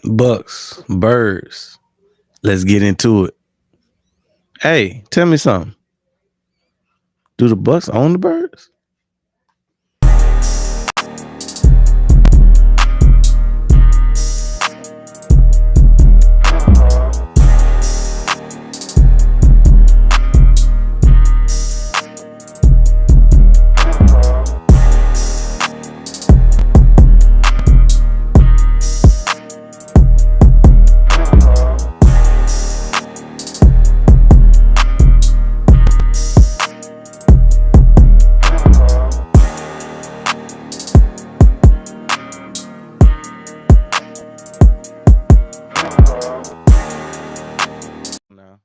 Bucks, birds. Let's get into it. Hey, tell me something. Do the Bucks own the birds? No.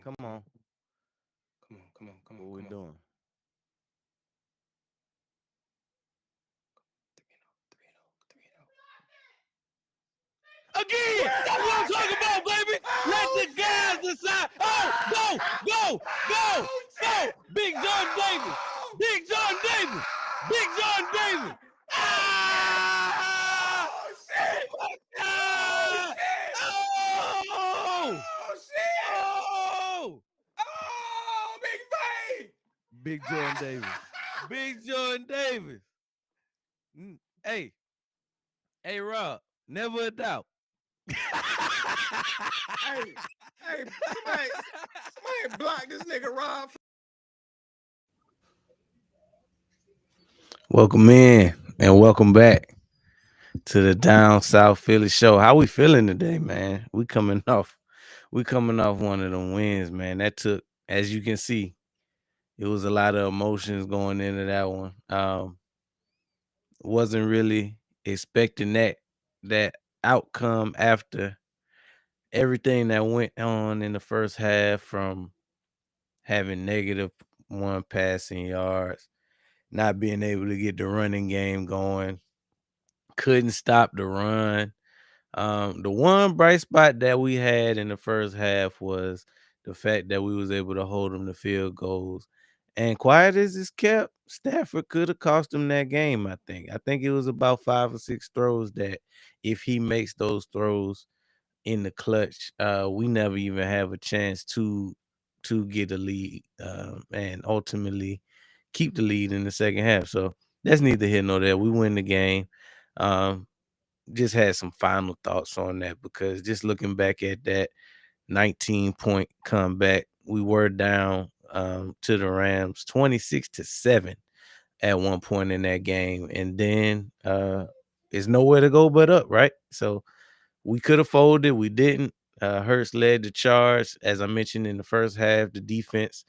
Come on. What we doing? Again, that's what I'm talking about, baby. Let the guys decide. Go. Big John Davis. Big John Davis. Big John Davis. Ah! Ah! Oh! Oh! Big John Davis. Big John Davis. Hey, Rob, never a doubt. Somebody block this nigga Rob. Welcome in and welcome back to the Down South Philly show. How we feeling today, man? We coming off one of them wins, man. That took, as you can see, it was a lot of emotions going into that one. Wasn't really expecting that outcome after everything that went on in the first half, from having negative one passing yards, not being able to get the running game going, couldn't stop the run. The one bright spot that we had in the first half was the fact that we was able to hold them to field goals. And quiet as it's kept, Stafford could have cost him that game, I think. I think it was about 5 or 6 throws that if he makes those throws in the clutch, we never even have a chance to get a lead, and ultimately keep the lead in the second half. So that's neither here nor there. We win the game. Um, just had some final thoughts on that, because just looking back at that 19-point comeback, we were down to the Rams 26-7 at one point in that game, and then it's nowhere to go but up, right? So we could have folded, we didn't. Hurts led the charge. As I mentioned in the first half, the defense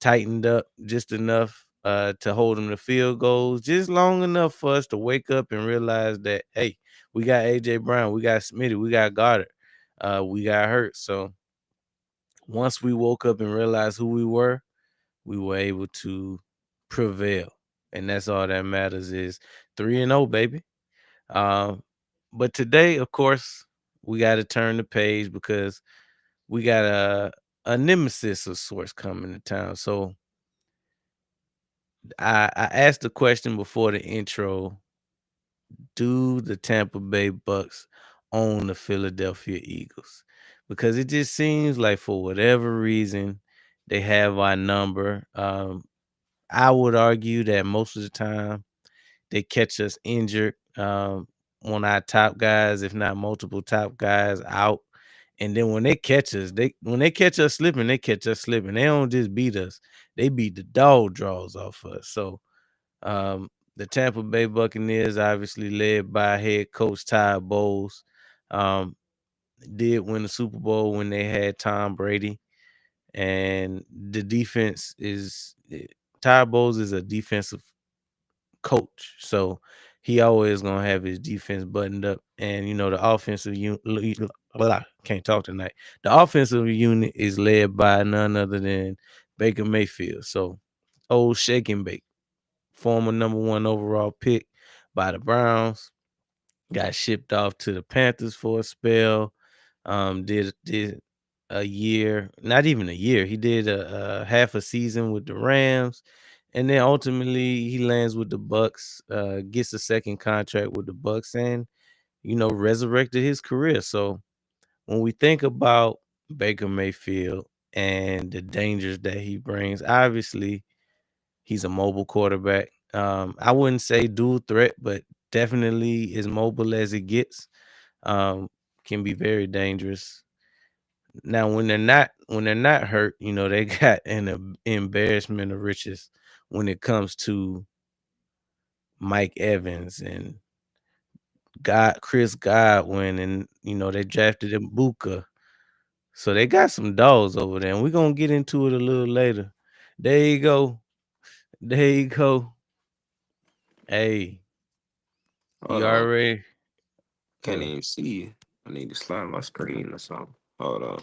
tightened up just enough to hold them to field goals, just long enough for us to wake up and realize that, hey, we got A.J. Brown, we got Smitty, we got Goddard, we got Hurts. So once we woke up and realized who we were able to prevail. And that's all that matters, is 3-0, baby. But today, of course, we got to turn the page, because we got a nemesis of sorts coming to town. So I asked the question before the intro: do the Tampa Bay Bucks own the Philadelphia Eagles? Because it just seems like, for whatever reason, they have our number. I would argue that most of the time they catch us injured, on our top guys, if not multiple top guys out. And then when they catch us slipping, they catch us slipping. They don't just beat us; they beat the dog draws off us. So um, the Tampa Bay Buccaneers, obviously led by head coach Todd Bowles, um, did win the Super Bowl when they had Tom Brady. And the defense is Todd Bowles is a defensive coach, so he always gonna have his defense buttoned up. And the offensive unit, can't talk tonight. The offensive unit is led by none other than Baker Mayfield. So old shake and bake, former number 1 overall pick by the Browns, got shipped off to the Panthers for a spell. Did a year, not even a year. He did a half a season with the Rams, and then ultimately he lands with the Bucks, gets a second contract with the Bucks, and resurrected his career. So when we think about Baker Mayfield and the dangers that he brings, obviously he's a mobile quarterback. I wouldn't say dual threat, but definitely as mobile as it gets. Can be very dangerous. Now, when they're not hurt, they got an embarrassment of riches when it comes to Mike Evans and Chris Godwin, and they drafted him Buka. So they got some dogs over there, and we're gonna get into it a little later. There you go. There you go. Hey, Hold you on. already Can't go even see. I need to slide my screen or something. Hold on.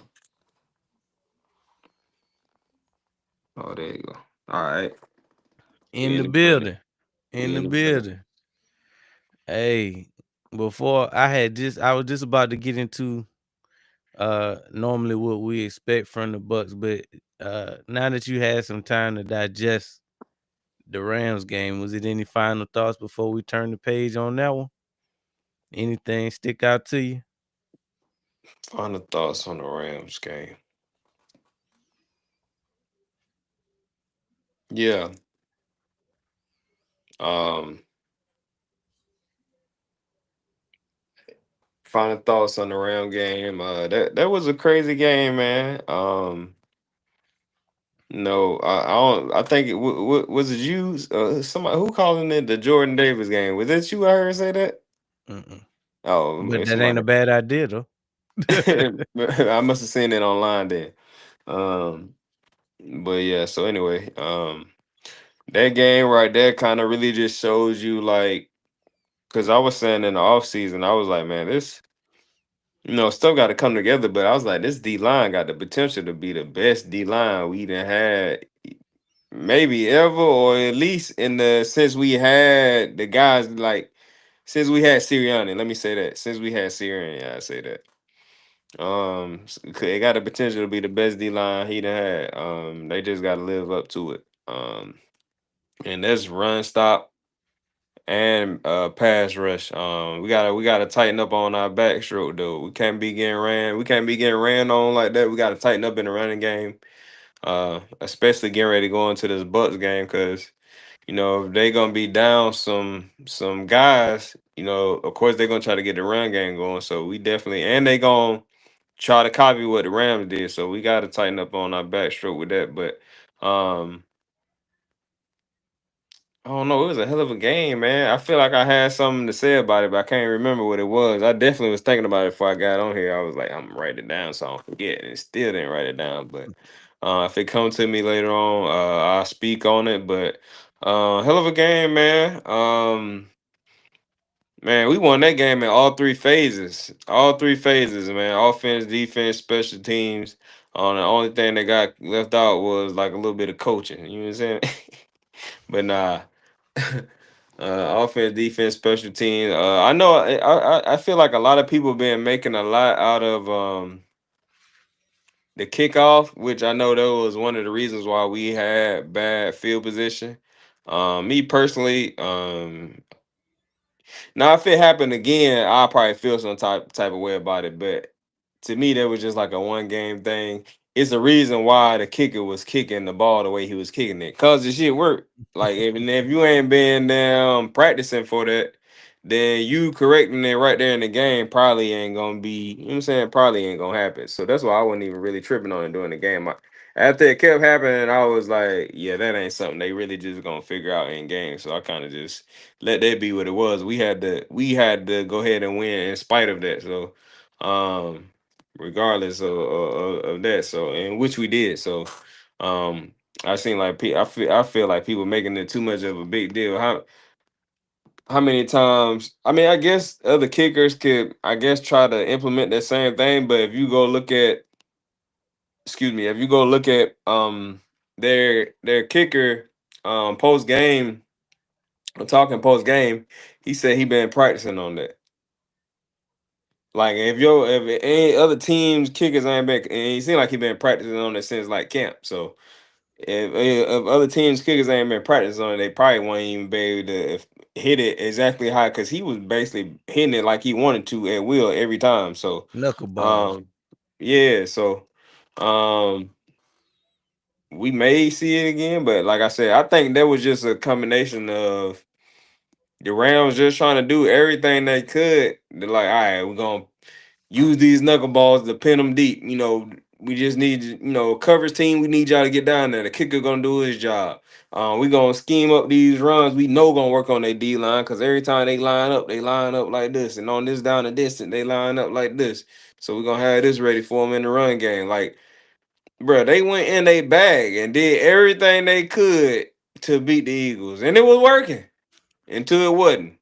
Oh, there you go. All right. We in in the the building. building. In We the in the building. building. Hey, before I was just about to get into normally what we expect from the Bucks, but now that you had some time to digest the Rams game, was it any final thoughts before we turn the page on that one? Anything stick out to you? Final thoughts on the Rams game. Yeah. Um. Final thoughts on the Ram game. That was a crazy game, man. No, I don't. I think was it you? Somebody who calling it the Jordan Davis game? Was it you? I heard say that. Mm-mm. Oh, But it's that ain't somebody. a bad idea though. I must have seen it online then. Um, but yeah. So anyway, that game right there kind of really just shows you like, because I was saying in the off season, I was like, man, this stuff got to come together. But I was like, this D line got the potential to be the best D line we done had maybe ever, or at least in the since we had the guys like since we had Sirianni. Let me say that since we had Sirianni, I say that. It got the potential to be the best D line he done had. They just got to live up to it. And that's run stop and pass rush. We gotta tighten up on our backstroke though. We can't be getting ran. We can't be getting ran on like that. We gotta tighten up in the running game. Especially getting ready to go into this Bucks game because if they gonna be down some guys, of course they're gonna try to get the run game going. So we definitely and they gonna try to copy what the Rams did. So we gotta tighten up on our backstroke with that. But um I don't know. It was a hell of a game, man. I feel like I had something to say about it, but I can't remember what it was. I definitely was thinking about it before I got on here. I was like, I'm gonna write it down so I don't forget, and still didn't write it down. But if it comes to me later on, I'll speak on it. But hell of a game, man. Man, we won that game in all three phases. All three phases, man. Offense, defense, special teams. The only thing that got left out was like a little bit of coaching. You know what I'm saying? But nah. Offense, defense, special teams. I know. I feel like a lot of people been making a lot out of the kickoff, which I know that was one of the reasons why we had bad field position. Me personally, now, if it happened again, I'll probably feel some type of way about it. But to me, that was just like a one game thing. It's the reason why the kicker was kicking the ball the way he was kicking it, cause the shit worked. Like if you ain't been down practicing for that, then you correcting it right there in the game probably ain't gonna be. You know what I'm saying? Probably ain't gonna happen. So that's why I wasn't even really tripping on it during the game. After it kept happening, I was like, yeah, that ain't something they really just gonna figure out in game. So I kind of just let that be what it was. We had to go ahead and win in spite of that. So, regardless of that, so and which we did. So, um, I seen like I feel like people making it too much of a big deal. How many times? I mean, I guess other kickers could, I guess, try to implement that same thing. But if you go look at, excuse me, if you go look at their kicker post game, talking post game, he said he been practicing on that. Like if any other teams kickers ain't been, and he seemed like he been practicing on it since like camp. So if other teams kickers ain't been practicing on it, they probably won't even be able to. hit it exactly how, because he was basically hitting it like he wanted to at will every time. So, Knuckleballs. um, yeah, so um, we may see it again, but like I said, I think that was just a combination of the Rams just trying to do everything they could. They're like, all right, we're gonna use these knuckleballs to pin them deep. We just need, coverage team. We need y'all to get down there. The kicker gonna do his job. We gonna scheme up these runs. We know gonna work on their D line because every time they line up like this, and on this down the distance, they line up like this. So we're gonna have this ready for them in the run game. Like, bro, they went in their bag and did everything they could to beat the Eagles, and it was working until it wasn't.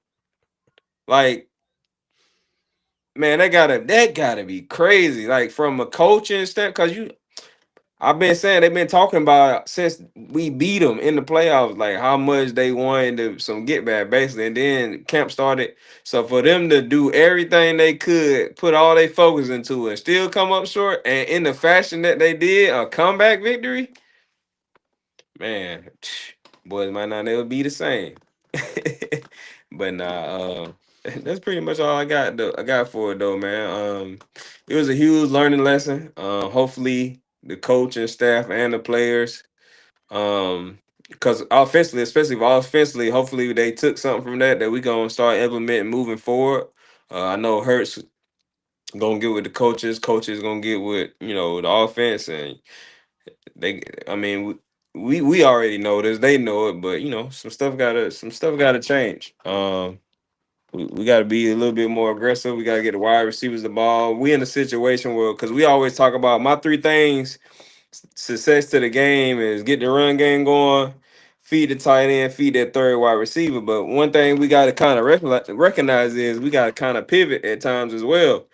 Like, man, that gotta be crazy. Like from a coaching step, because I've been saying they've been talking about since we beat them in the playoffs, like how much they wanted some get back, basically. And then camp started. So for them to do everything they could, put all their focus into it, still come up short, and in the fashion that they did, a comeback victory, man, boys might not never be the same. But nah, that's pretty much all I got. Though I got for it though, man. It was a huge learning lesson. Hopefully the coach and staff and the players, because offensively, especially offensively, hopefully they took something from that we gonna start implementing moving forward. I know Hurts gonna get with the coaches gonna get with the offense, and I mean, we already know this. They know it, but some stuff gotta change. We got to be a little bit more aggressive. We got to get the wide receivers the ball. We in a situation where, because we always talk about my three things, success to the game is get the run game going, feed the tight end, feed that third wide receiver. But one thing we got to kind of recognize is we got to kind of pivot at times as well.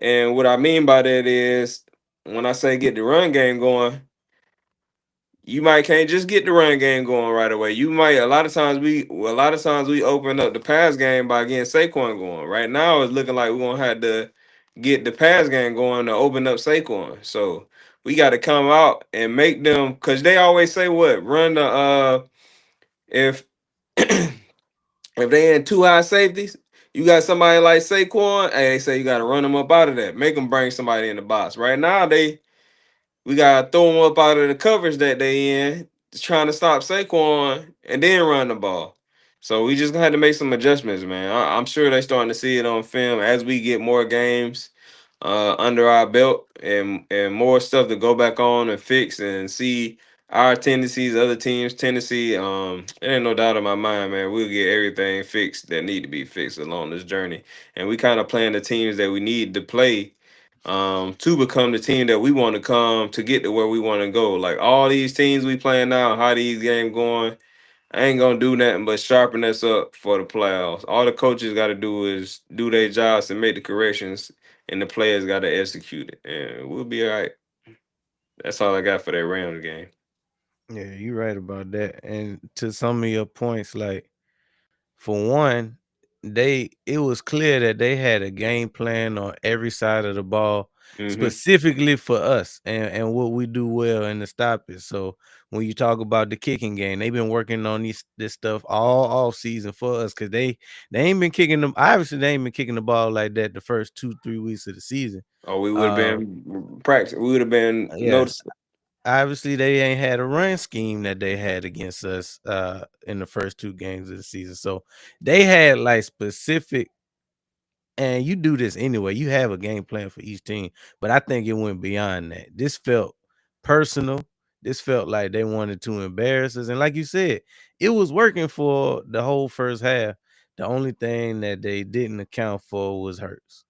And what I mean by that is when I say get the run game going, you might can't just get the run game going right away. You might a lot of times we open up the pass game by getting Saquon going. Right now it's looking like we're gonna have to get the pass game going to open up Saquon. So we got to come out and make them, because they always say what run the if if they in two high safeties, you got somebody like Saquon, hey, they say you got to run them up out of that, make them bring somebody in the box. Right now we gotta throw them up out of the coverage that they in, trying to stop Saquon and then run the ball. So we just had to make some adjustments, man. I'm sure they're starting to see it on film as we get more games under our belt and more stuff to go back on and fix and see our tendencies, other teams' tendency. It ain't no doubt in my mind, man. We'll get everything fixed that need to be fixed along this journey, and we kind of playing the teams that we need to play to become the team that we want to come to get to where we want to go. Like all these teams we playing now, how these games going, I ain't gonna do nothing but sharpen us up for the playoffs. All the coaches got to do is do their jobs and make the corrections, and the players got to execute it, and we'll be all right. That's all I got for that Rams game. Yeah, you're right about that. And to some of your points, like for one, it was clear that they had a game plan on every side of the ball, Mm-hmm. specifically for us and what we do well in the stoppage. So when you talk about the kicking game, they've been working on this stuff all off season for us because they ain't been kicking them. Obviously, they ain't been kicking the ball like that the first 2-3 weeks of the season. Oh, we would have Uh, been practice. We would have been yeah, noticed. obviously they ain't had a run scheme that they had against us in the first 2 games of the season. So they had like specific, and you do this anyway. You have a game plan for each team, but I think it went beyond that. This felt personal. This felt like they wanted to embarrass us. And like you said, it was working for the whole first half. The only thing that they didn't account for was Hurts.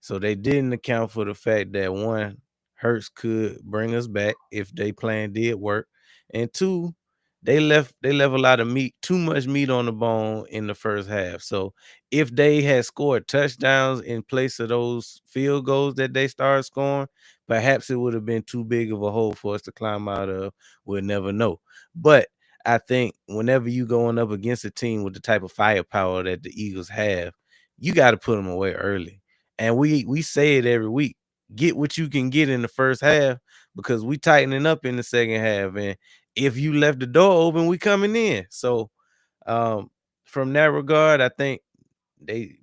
So they didn't account for the fact that one, Hurts could bring us back if they plan did work, and two, they left a lot of meat, too much meat on the bone in the first half. So if they had scored touchdowns in place of those field goals that they started scoring, perhaps it would have been too big of a hole for us to climb out of. We'll never know. But I think whenever you going up against a team with the type of firepower that the Eagles have, you got to put them away early. And we say it every week. Get what you can get in the first half because we tightening up in the second half. And if you left the door open, we coming in. So um from that regard, I think they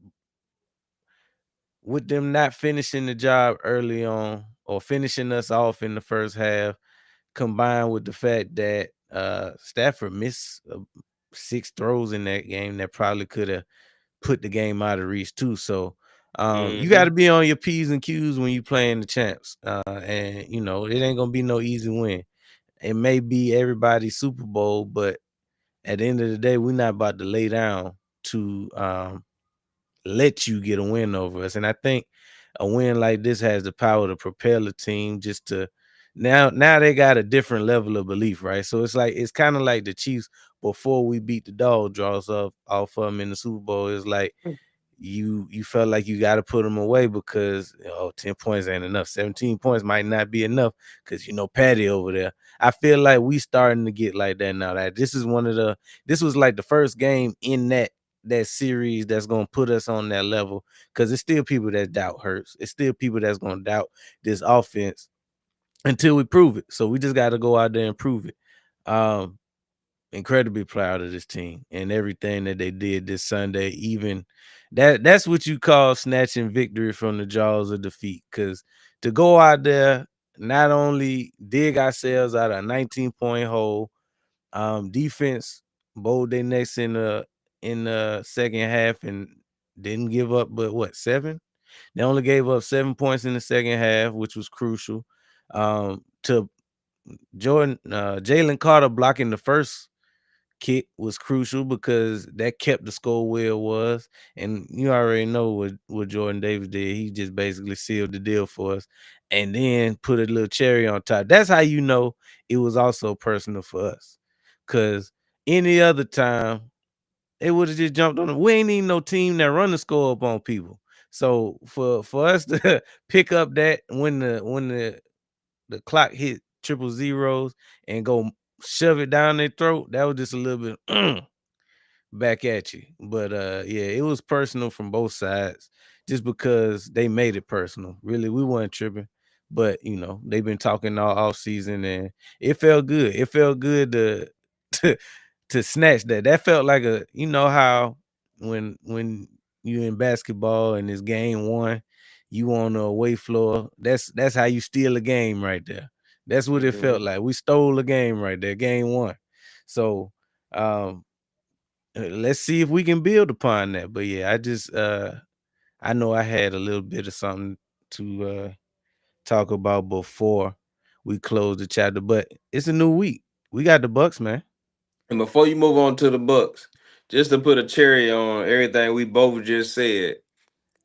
with them not finishing the job early on or finishing us off in the first half, combined with the fact that Stafford missed 6 throws in that game that probably could have put the game out of reach too. So you got to Hmm. be on your P's and Q's when you playing the champs, and it ain't gonna be no easy win. It may be everybody's Super Bowl, but at the end of the day, we're not about to lay down to let you get a win over us. And I think a win like this has the power to propel a team just to now they got a different level of belief, right? So it's kind of like the Chiefs before we beat the dog draws off of them in the Super Bowl. It's like you felt like you got to put them away because 10 points ain't enough. 17 points might not be enough because Patty over there. I feel like we starting to get like that now. That this was like the first game in that series that's gonna put us on that level because it's still people that doubt Hurts. It's still people that's gonna doubt this offense until we prove it. So we just got to go out there and prove it. Um, Incredibly proud of this team and everything that they did this Sunday. Even that's what you call snatching victory from the jaws of defeat. Because to go out there, not only dig ourselves out a 19-point hole, defense bowled their necks in the second half and didn't give up, but what 7? They only gave up 7 points in the second half, which was crucial. To Jalen Carter blocking the first kick was crucial because that kept the score where it was. And you already know what Jordan Davis did. He just basically sealed the deal for us and then put a little cherry on top. That's how you know it was also personal for us. Because any other time, they would have just jumped on it. We ain't even no team that run the score up on people. So for us to pick up that when the clock hit triple zeros and go shove it down their throat, that was just a little bit back at you. But yeah, it was personal from both sides just because they made it personal. Really, we weren't tripping. But they've been talking all off season and it felt good. It felt good to to, to snatch that. That felt like how when you in basketball and it's game one, you on the away floor. That's how you steal a game right there. That's what it felt Hmm. like. We stole a game right there, game one. So um let's see if we can build upon that. But yeah, I know I had a little bit of something to talk about before we close the chapter, but it's a new week. We got the Bucks, man. And before you move on to the Bucks, just to put a cherry on everything we both just said,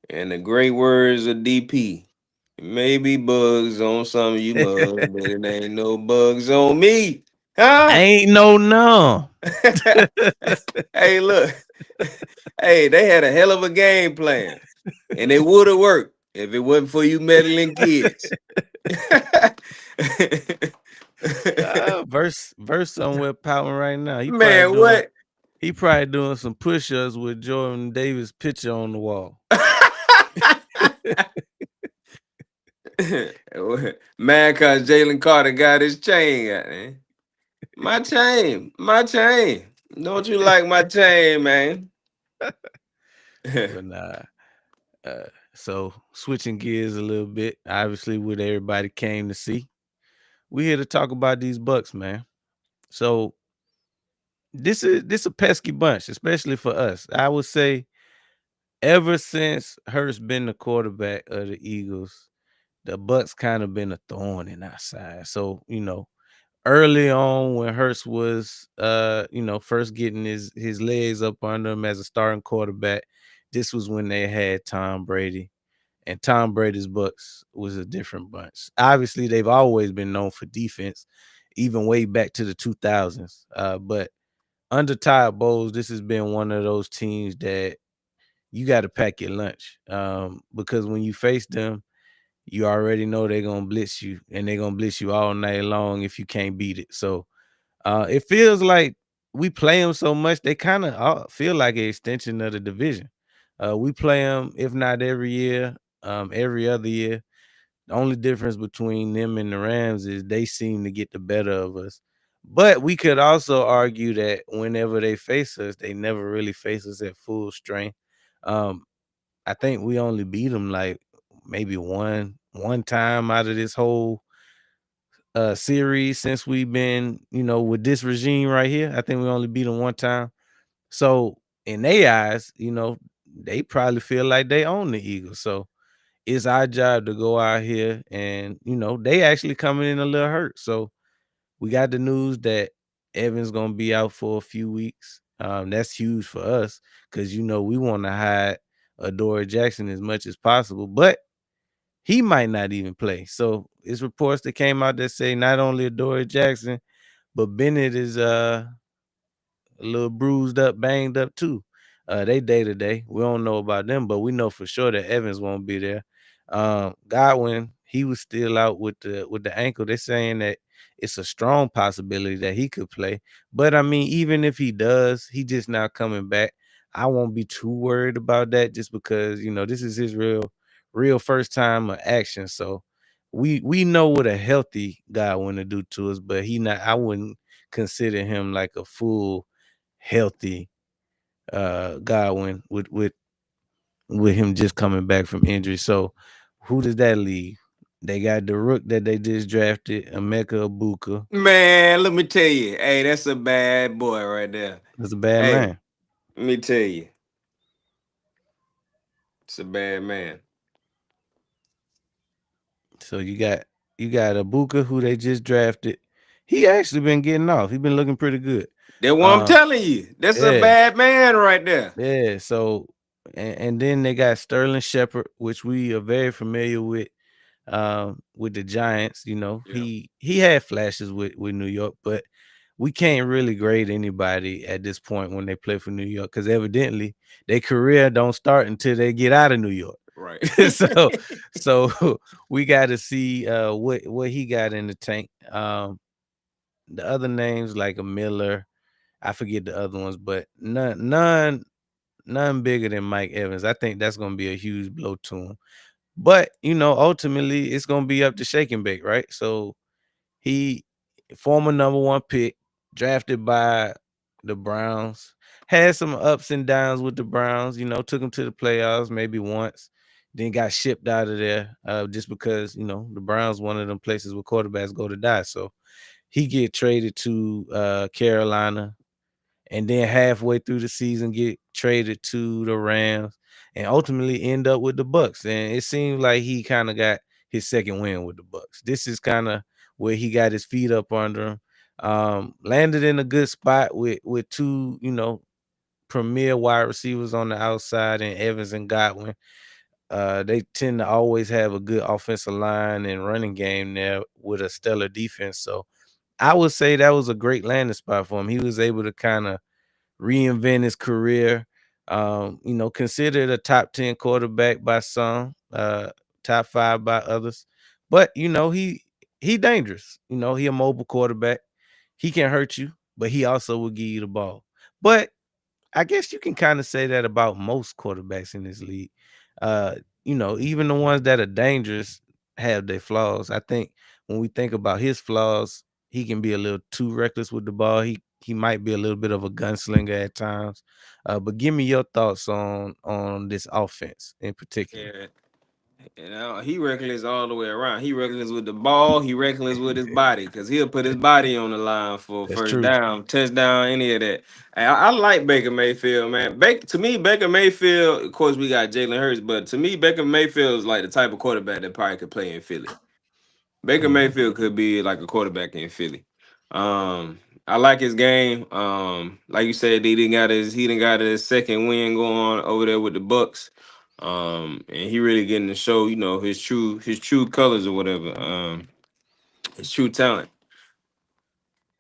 and the great words of DP. Maybe bugs on some of you mugs, but it ain't no bugs on me. Huh? Ain't no. Hey, look. Hey, they had a hell of a game plan. And it would have worked if it wasn't for you meddling kids. Verse somewhere pouting right now. Man, what? He probably doing some push-ups with Jordan Davis picture on the wall. Man, cause Jalen Carter got his chain out, man. My chain, my chain. Don't you like my chain, man? But nah. So switching gears a little bit, obviously what everybody came to see. We here to talk about these Bucks, man. So this a pesky bunch, especially for us. I would say ever since Hurts been the quarterback of the Eagles, the Bucks kind of been a thorn in our side. So, early on when Hurts was first getting his legs up under him as a starting quarterback, this was when they had Tom Brady. And Tom Brady's Bucks was a different bunch. Obviously, they've always been known for defense, even way back to the 2000s. But under Todd Bowles, this has been one of those teams that you got to pack your lunch because when you face them, you already know they're gonna blitz you, and they're gonna blitz you all night long if you can't beat it. So it feels like we play them so much they kind of feel like an extension of the division. We play them if not every year, every other year. The only difference between them and the Rams is they seem to get the better of us. But we could also argue that whenever they face us, they never really face us at full strength. Um, I think we only beat them like maybe one time out of this whole series since we've been, with this regime right here. I think we only beat them one time. So in their eyes, they probably feel like they own the Eagles. So it's our job to go out here and, they actually coming in a little hurt. So we got the news that Evans gonna be out for a few weeks. That's huge for us because we want to hide Adoree Jackson as much as possible, but he might not even play. So it's reports that came out that say not only Adoree Jackson, but Bennett is a little bruised up, banged up too. They day to day. We don't know about them, but we know for sure that Evans won't be there. Godwin, he was still out with the ankle. They're saying that it's a strong possibility that he could play. But I mean, even if he does, he just not coming back. I won't be too worried about that just because this is his real first time of action. So we know what a healthy Godwin to do to us, but he not I wouldn't consider him like a full healthy Godwin with him just coming back from injury. So who does that leave? They got the rook that they just drafted, Emeka Ibuka. Man, let me tell you, hey, that's a bad boy right there. That's a bad Hey, man. let me tell you, it's a bad man. So you got Ibuka who they just drafted. He actually been getting off. He been looking pretty good. That's what I'm Uh telling you. That's a yeah, bad man right there. yeah. So and then they got Sterling Shepard, which we are very familiar with the Giants. Yeah, He had flashes with New York, but we can't really grade anybody at this point when they play for New York because evidently their career don't start until they get out of New York. right. so so we got to see what he got in the tank. The other names like a Miller, I forget the other ones, but none bigger than Mike Evans. I think that's gonna be a huge blow to him. But ultimately, it's gonna be up to shake and bake, right? So he, former number one pick, drafted by the Browns, had some ups and downs with the Browns. Took him to the playoffs maybe once, then got shipped out of there just because the Browns one of them places where quarterbacks go to die. So he get traded to Carolina, and then halfway through the season get traded to the Rams and ultimately end up with the Bucs. And it seems like he kind of got his second win with the Bucs. This is kind of where he got his feet up under him. Landed in a good spot with two, premier wide receivers on the outside and Evans and Godwin. They tend to always have a good offensive line and running game there with a stellar defense. So I would say that was a great landing spot for him. He was able to kind of reinvent his career. Considered a top 10 quarterback by some, top 5 by others. But he dangerous. He a mobile quarterback. He can hurt you, but he also will give you the ball. But I guess you can kind of say that about most quarterbacks in this league. Uh, even the ones that are dangerous have their flaws. I think when we think about his flaws, he can be a little too reckless with the ball. He might be a little bit of a gunslinger at times. But give me your thoughts on this offense in particular. Yeah. He reckless all the way around. He reckless with the ball. He reckless with his body because he'll put his body on the line for That's first true. down, touchdown, any of that. I like Baker Mayfield, man. To me, Baker Mayfield. Of course, we got Jalen Hurts, but to me, Baker Mayfield is like the type of quarterback that probably could play in Philly. Baker Mhm. Mayfield could be like a quarterback in Philly. Um, I like his game. Like you said, he didn't got his second win going on over there with the Bucks. And he really getting to show, his true colors or whatever. His true talent.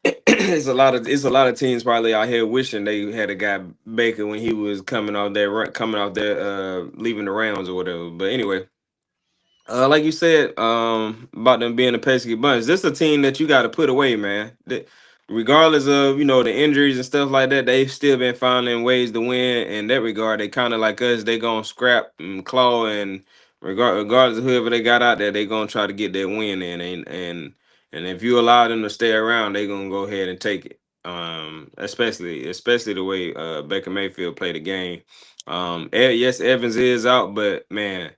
It's a lot of teams probably out here wishing they had a guy Baker when he was coming out there, leaving the rounds or whatever. But anyway, like you said, about them being a pesky bunch. This is a team that you got to put away, man. Regardless of the injuries and stuff like that, they've still been finding ways to win. In that regard, they kind of like us. They gonna scrap and claw, and regardless of whoever they got out there, they gonna try to get that win in. And And if you allow them to stay around, they're gonna go ahead and take it. Especially the way Baker Mayfield played the game. Yes, Evans is out, but man,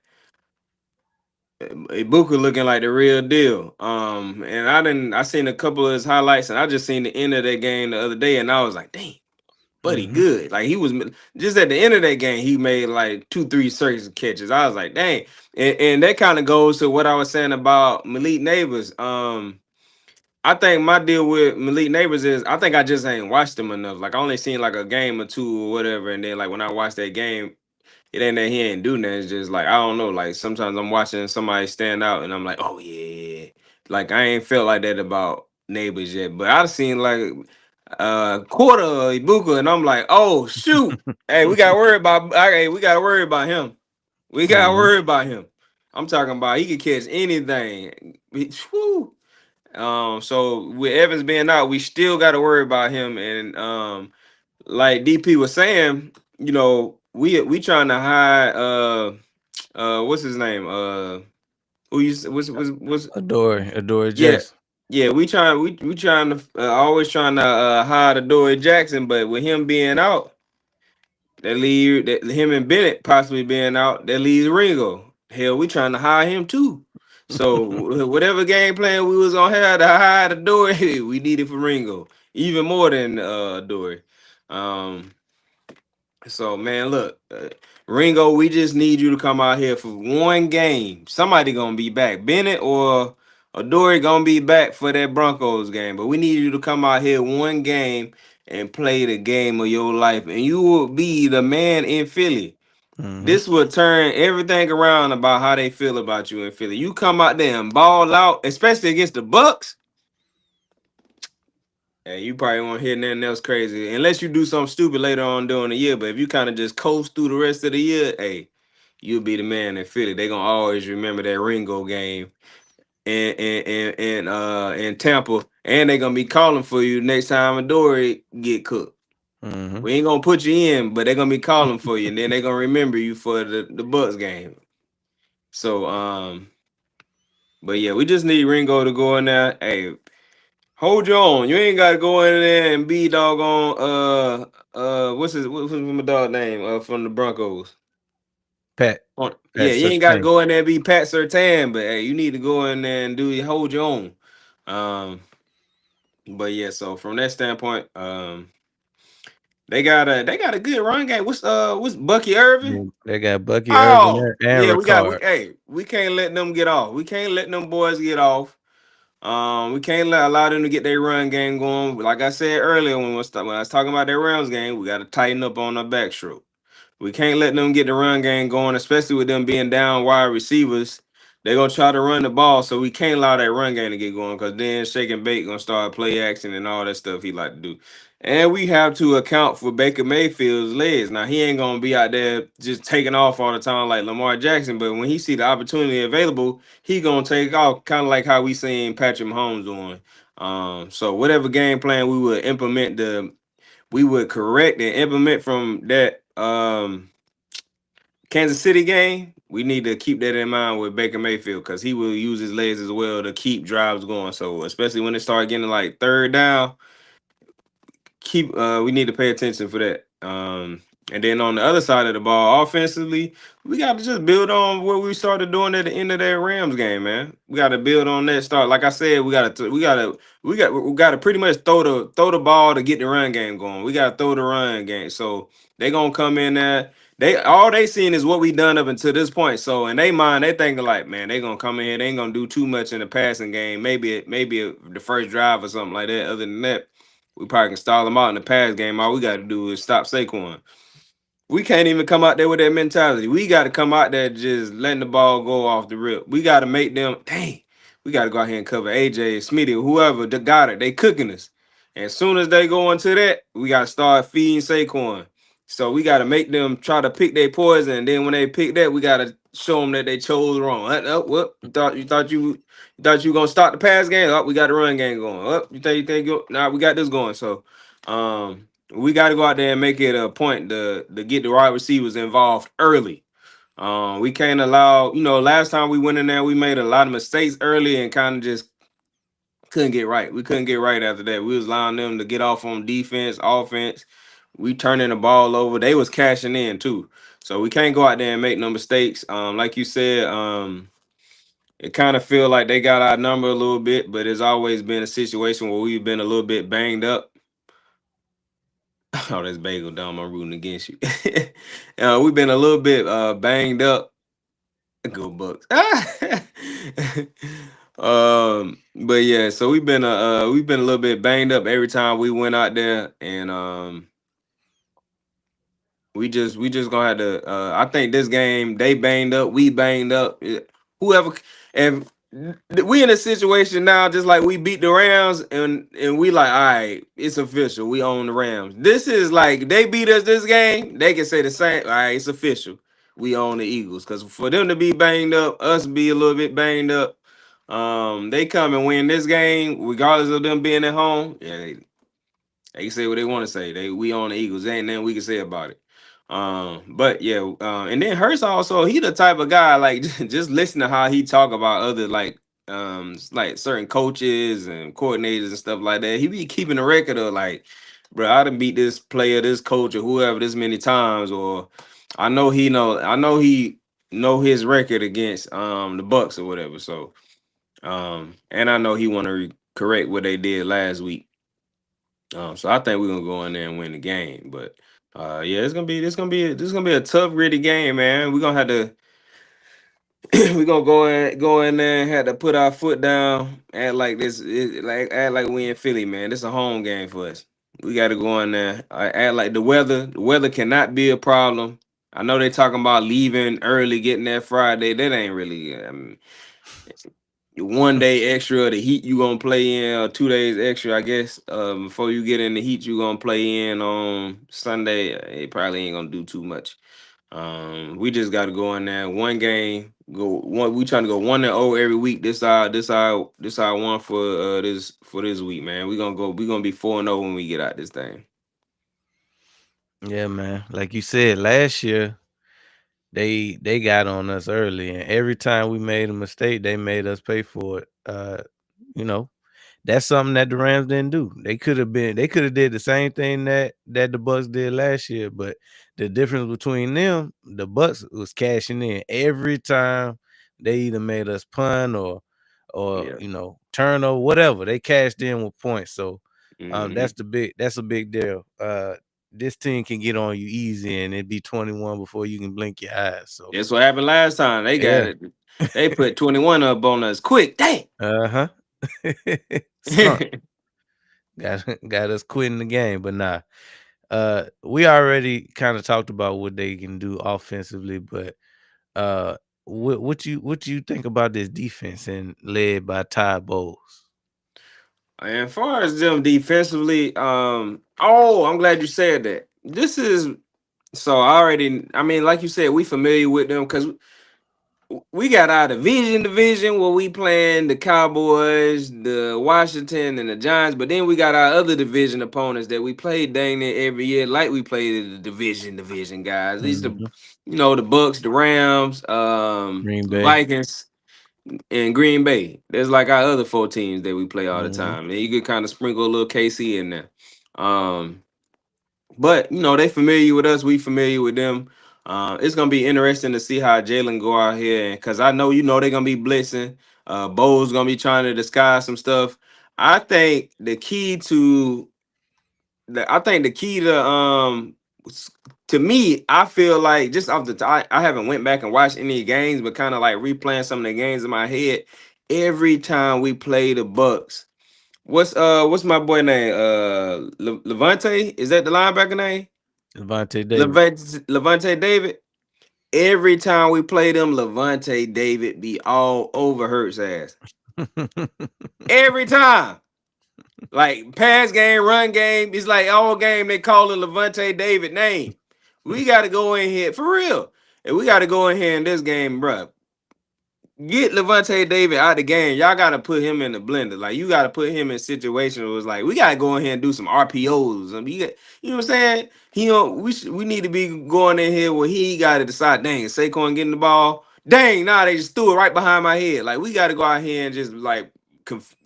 Ibuka looking like the real deal. And I seen a couple of his highlights, and I just seen the end of that game the other day, and I was like, dang, buddy, Mhm. good. Like he was just at the end of that game, he made like 2, 3 circus catches. I was like, dang, and that kind of goes to what I was saying about Malik Neighbors. I think my deal with Malik Neighbors is I think I just ain't watched him enough. Like I only seen like a game or two or whatever, and then like when I watched that game, it ain't that he ain't do nothing. It's just like I don't know. Like sometimes I'm watching somebody stand out, and I'm like, oh yeah. Like I ain't felt like that about Neighbors yet, but I've seen like quarter of Ibuka, and I'm like, oh shoot, hey, we got to worry about. Hey, we got to worry about him. We got to Mhm. worry about him. I'm talking about he could catch anything. Whew. So with Evans being out, we still got to worry about him. And like DP was saying, we trying to hide what's his name? Who you was Adore yeah. Jackson. Yeah, we trying to always trying to hide Adoree Jackson, but with him being out, that him and Bennett possibly being out, that leaves Ringo. Hell, we trying to hire him too. So whatever game plan we was gonna have to hide Adoree, we needed for Ringo, even more than Adoree. Um, so man, look, Ringo, we just need you to come out here for one game. Somebody gonna be back, Bennett or Adoree gonna be back for that Broncos game. But we need you to come out here one game and play the game of your life, and you will be the man in Philly. Mhm. This will turn everything around about how they feel about you in Philly. You come out there and ball out, especially against the Bucks. Hey, you probably won't hear nothing else crazy unless you do something stupid later on during the year. But if you kind of just coast through the rest of the year, hey, you'll be the man in Philly. They gonna always remember that Ringo game in Tampa, and they gonna be calling for you next time Adoree get cooked. Mhm. We ain't gonna put you in, but they're gonna be calling for you, and then they're gonna remember you for the Bucks game. So but yeah, we just need Ringo to go in there. Hey, hold your own. You ain't gotta go in there and be doggone what's my dog name from the Broncos. Pat Yeah, Pat you ain't gotta Surtain. go in there and be Pat Surtain, but hey, you need to go in there and hold your own. Um, but yeah, so from that standpoint, they got a good run game. What's Bucky Irvin? They got Bucky Irvin Oh and yeah, Ricard. we can't let them get off. We can't let them boys get off. We can't allow them to get their run game going. Like I said earlier when I was talking about their Rams game, we got to tighten up on our backstroke. We can't let them get the run game going, especially with them being down wide receivers. They're gonna try to run the ball, so we can't allow that run game to get going because then Shake and Bake gonna start play action and all that stuff he like to do. And we have to account for Baker Mayfield's legs. Now he ain't gonna be out there just taking off all the time like Lamar Jackson, but when he see the opportunity available, he gonna take off, kind of like how we seen Patrick Mahomes doing. So whatever game plan we would correct and implement from that Kansas City game. We need to keep that in mind with Baker Mayfield because he will use his legs as well to keep drives going. So especially when it start getting like third down, we need to pay attention for that. And then on the other side of the ball, offensively, we got to just build on what we started doing at the end of that Rams game, man. We got to build on that start. Like I said, we got to pretty much throw the ball to get the run game going. We got to throw the run game. So they gonna come in there. They seen is what we done up until this point. So in their mind, they thinking like, man, they gonna come in here. They ain't gonna do too much in the passing game. Maybe the first drive or something like that. Other than that, we probably can stall them out in the pass game. All we got to do is stop Saquon. We can't even come out there with that mentality. We got to come out there just letting the ball go off the rip. We got to make them, dang, we got to go out here and cover AJ, Smitty, whoever got it. They cooking us. And as soon as they go into that, we got to start feeding Saquon. So we got to make them try to pick their poison. And then when they pick that, we got to show them that they chose wrong. What you gonna start the pass game? Oh, we got the run game going. Oh, nah, we got this going. So we got to go out there and make it a point to get the wide receivers involved early. We can't allow, last time we went in there, we made a lot of mistakes early and kind of just Couldn't get right. We couldn't get right after that. We was allowing them to get off on defense, offense. We turning the ball over. They was cashing in too. So we can't go out there and make no mistakes. Like you said, it kind of feel like they got our number a little bit, but it's always been a situation where we've been a little bit banged up. Oh, that's Bagel Dom. I'm rooting against you. We've been a little bit banged up. Go Bucks. But yeah, so we've been a little bit banged up every time we went out there, and we just gonna have to. I think this game they banged up, we banged up. Whoever, and we in a situation now, just like we beat the Rams, and we like, all right, it's official. We own the Rams. This is like they beat us this game. They can say the same. All right, it's official. We own the Eagles because for them to be banged up, us be a little bit banged up. They come and win this game, regardless of them being at home. Yeah, they can say what they want to say. We on the Eagles. There ain't nothing we can say about it. But yeah, and then Hurts also he the type of guy like just listen to how he talk about other like certain coaches and coordinators and stuff like that. He be keeping a record of like, bro, I done beat this player, this coach, or whoever this many times, or I know he know his record against the Bucks or whatever. So and I know he want to correct what they did last week. So I think we're gonna go in there and win the game. But yeah, it's gonna be a tough, gritty game, man. We're gonna have to we're gonna go in there and have to put our foot down, act like act like we in Philly, man. This is a home game for us. We got to go in there, act like the weather cannot be a problem. I know they talking about leaving early, getting there Friday. That ain't really. One day extra of the heat you gonna play in, or 2 days extra, I guess. Before you get in the heat, you gonna play in on Sunday. It probably ain't gonna do too much. We just got to go in there one game. Go one. We trying to go 1-0 every week. This our one for this week, man. We gonna go. We gonna be 4-0 when we get out this thing. Yeah, man. Like you said, last year they got on us early, and every time we made a mistake, they made us pay for it. You know, that's something that the Rams didn't do. They could have did the same thing that the Bucks did last year, but the difference between them, the Bucks was cashing in every time they either made us punt or Yeah. turn or whatever. They cashed in with points. So Hmm. that's a big deal. This team can get on you easy and it'd be 21 before you can blink your eyes. So That's what happened last time. They got yeah. it. They put 21 up on us quick. Dang. Uh-huh. Skunk got us quitting the game, but nah. We already kind of talked about what they can do offensively, but uh what you think about this defense and led by Ty Bowles? And as far as them defensively, oh, I'm glad you said that. This is so I already. I mean, like you said, we familiar with them because we got our division where we playing the Cowboys, the Washington, and the Giants. But then we got our other division opponents that we play dang near every year, like we played the division guys. These the Mhm. the Bucks, the Rams, Green the Bay. Vikings, and Green Bay. There's like our other four teams that we play all the Mhm. time. And you could kind of sprinkle a little KC in there. But they familiar with us, we familiar with them. It's gonna be interesting to see how Jalen go out here, because I know they're gonna be blitzing. Bo's gonna be trying to disguise some stuff. I think the key to to me, I feel like just off the top, I haven't went back and watched any games, but kind of like replaying some of the games in my head. Every time we play the Bucks, what's my boy name? Levante, is that the linebacker name? Levante David. Levante David. Every time we play them, Levante David be all over Hurts ass. Every time. Like pass game, run game, it's like all game they call it Levante David name. We got to go in here for real, and we got to go in here in this game, bro. Get Levante David out of the game. Y'all got to put him in the blender. Like you got to put him in situations where it's like we got to go in here and do some RPOs. I mean, you know what I'm saying? We need to be going in here where he got to decide. Dang, is Saquon getting the ball? Dang, nah, they just threw it right behind my head. Like we got to go out here and just like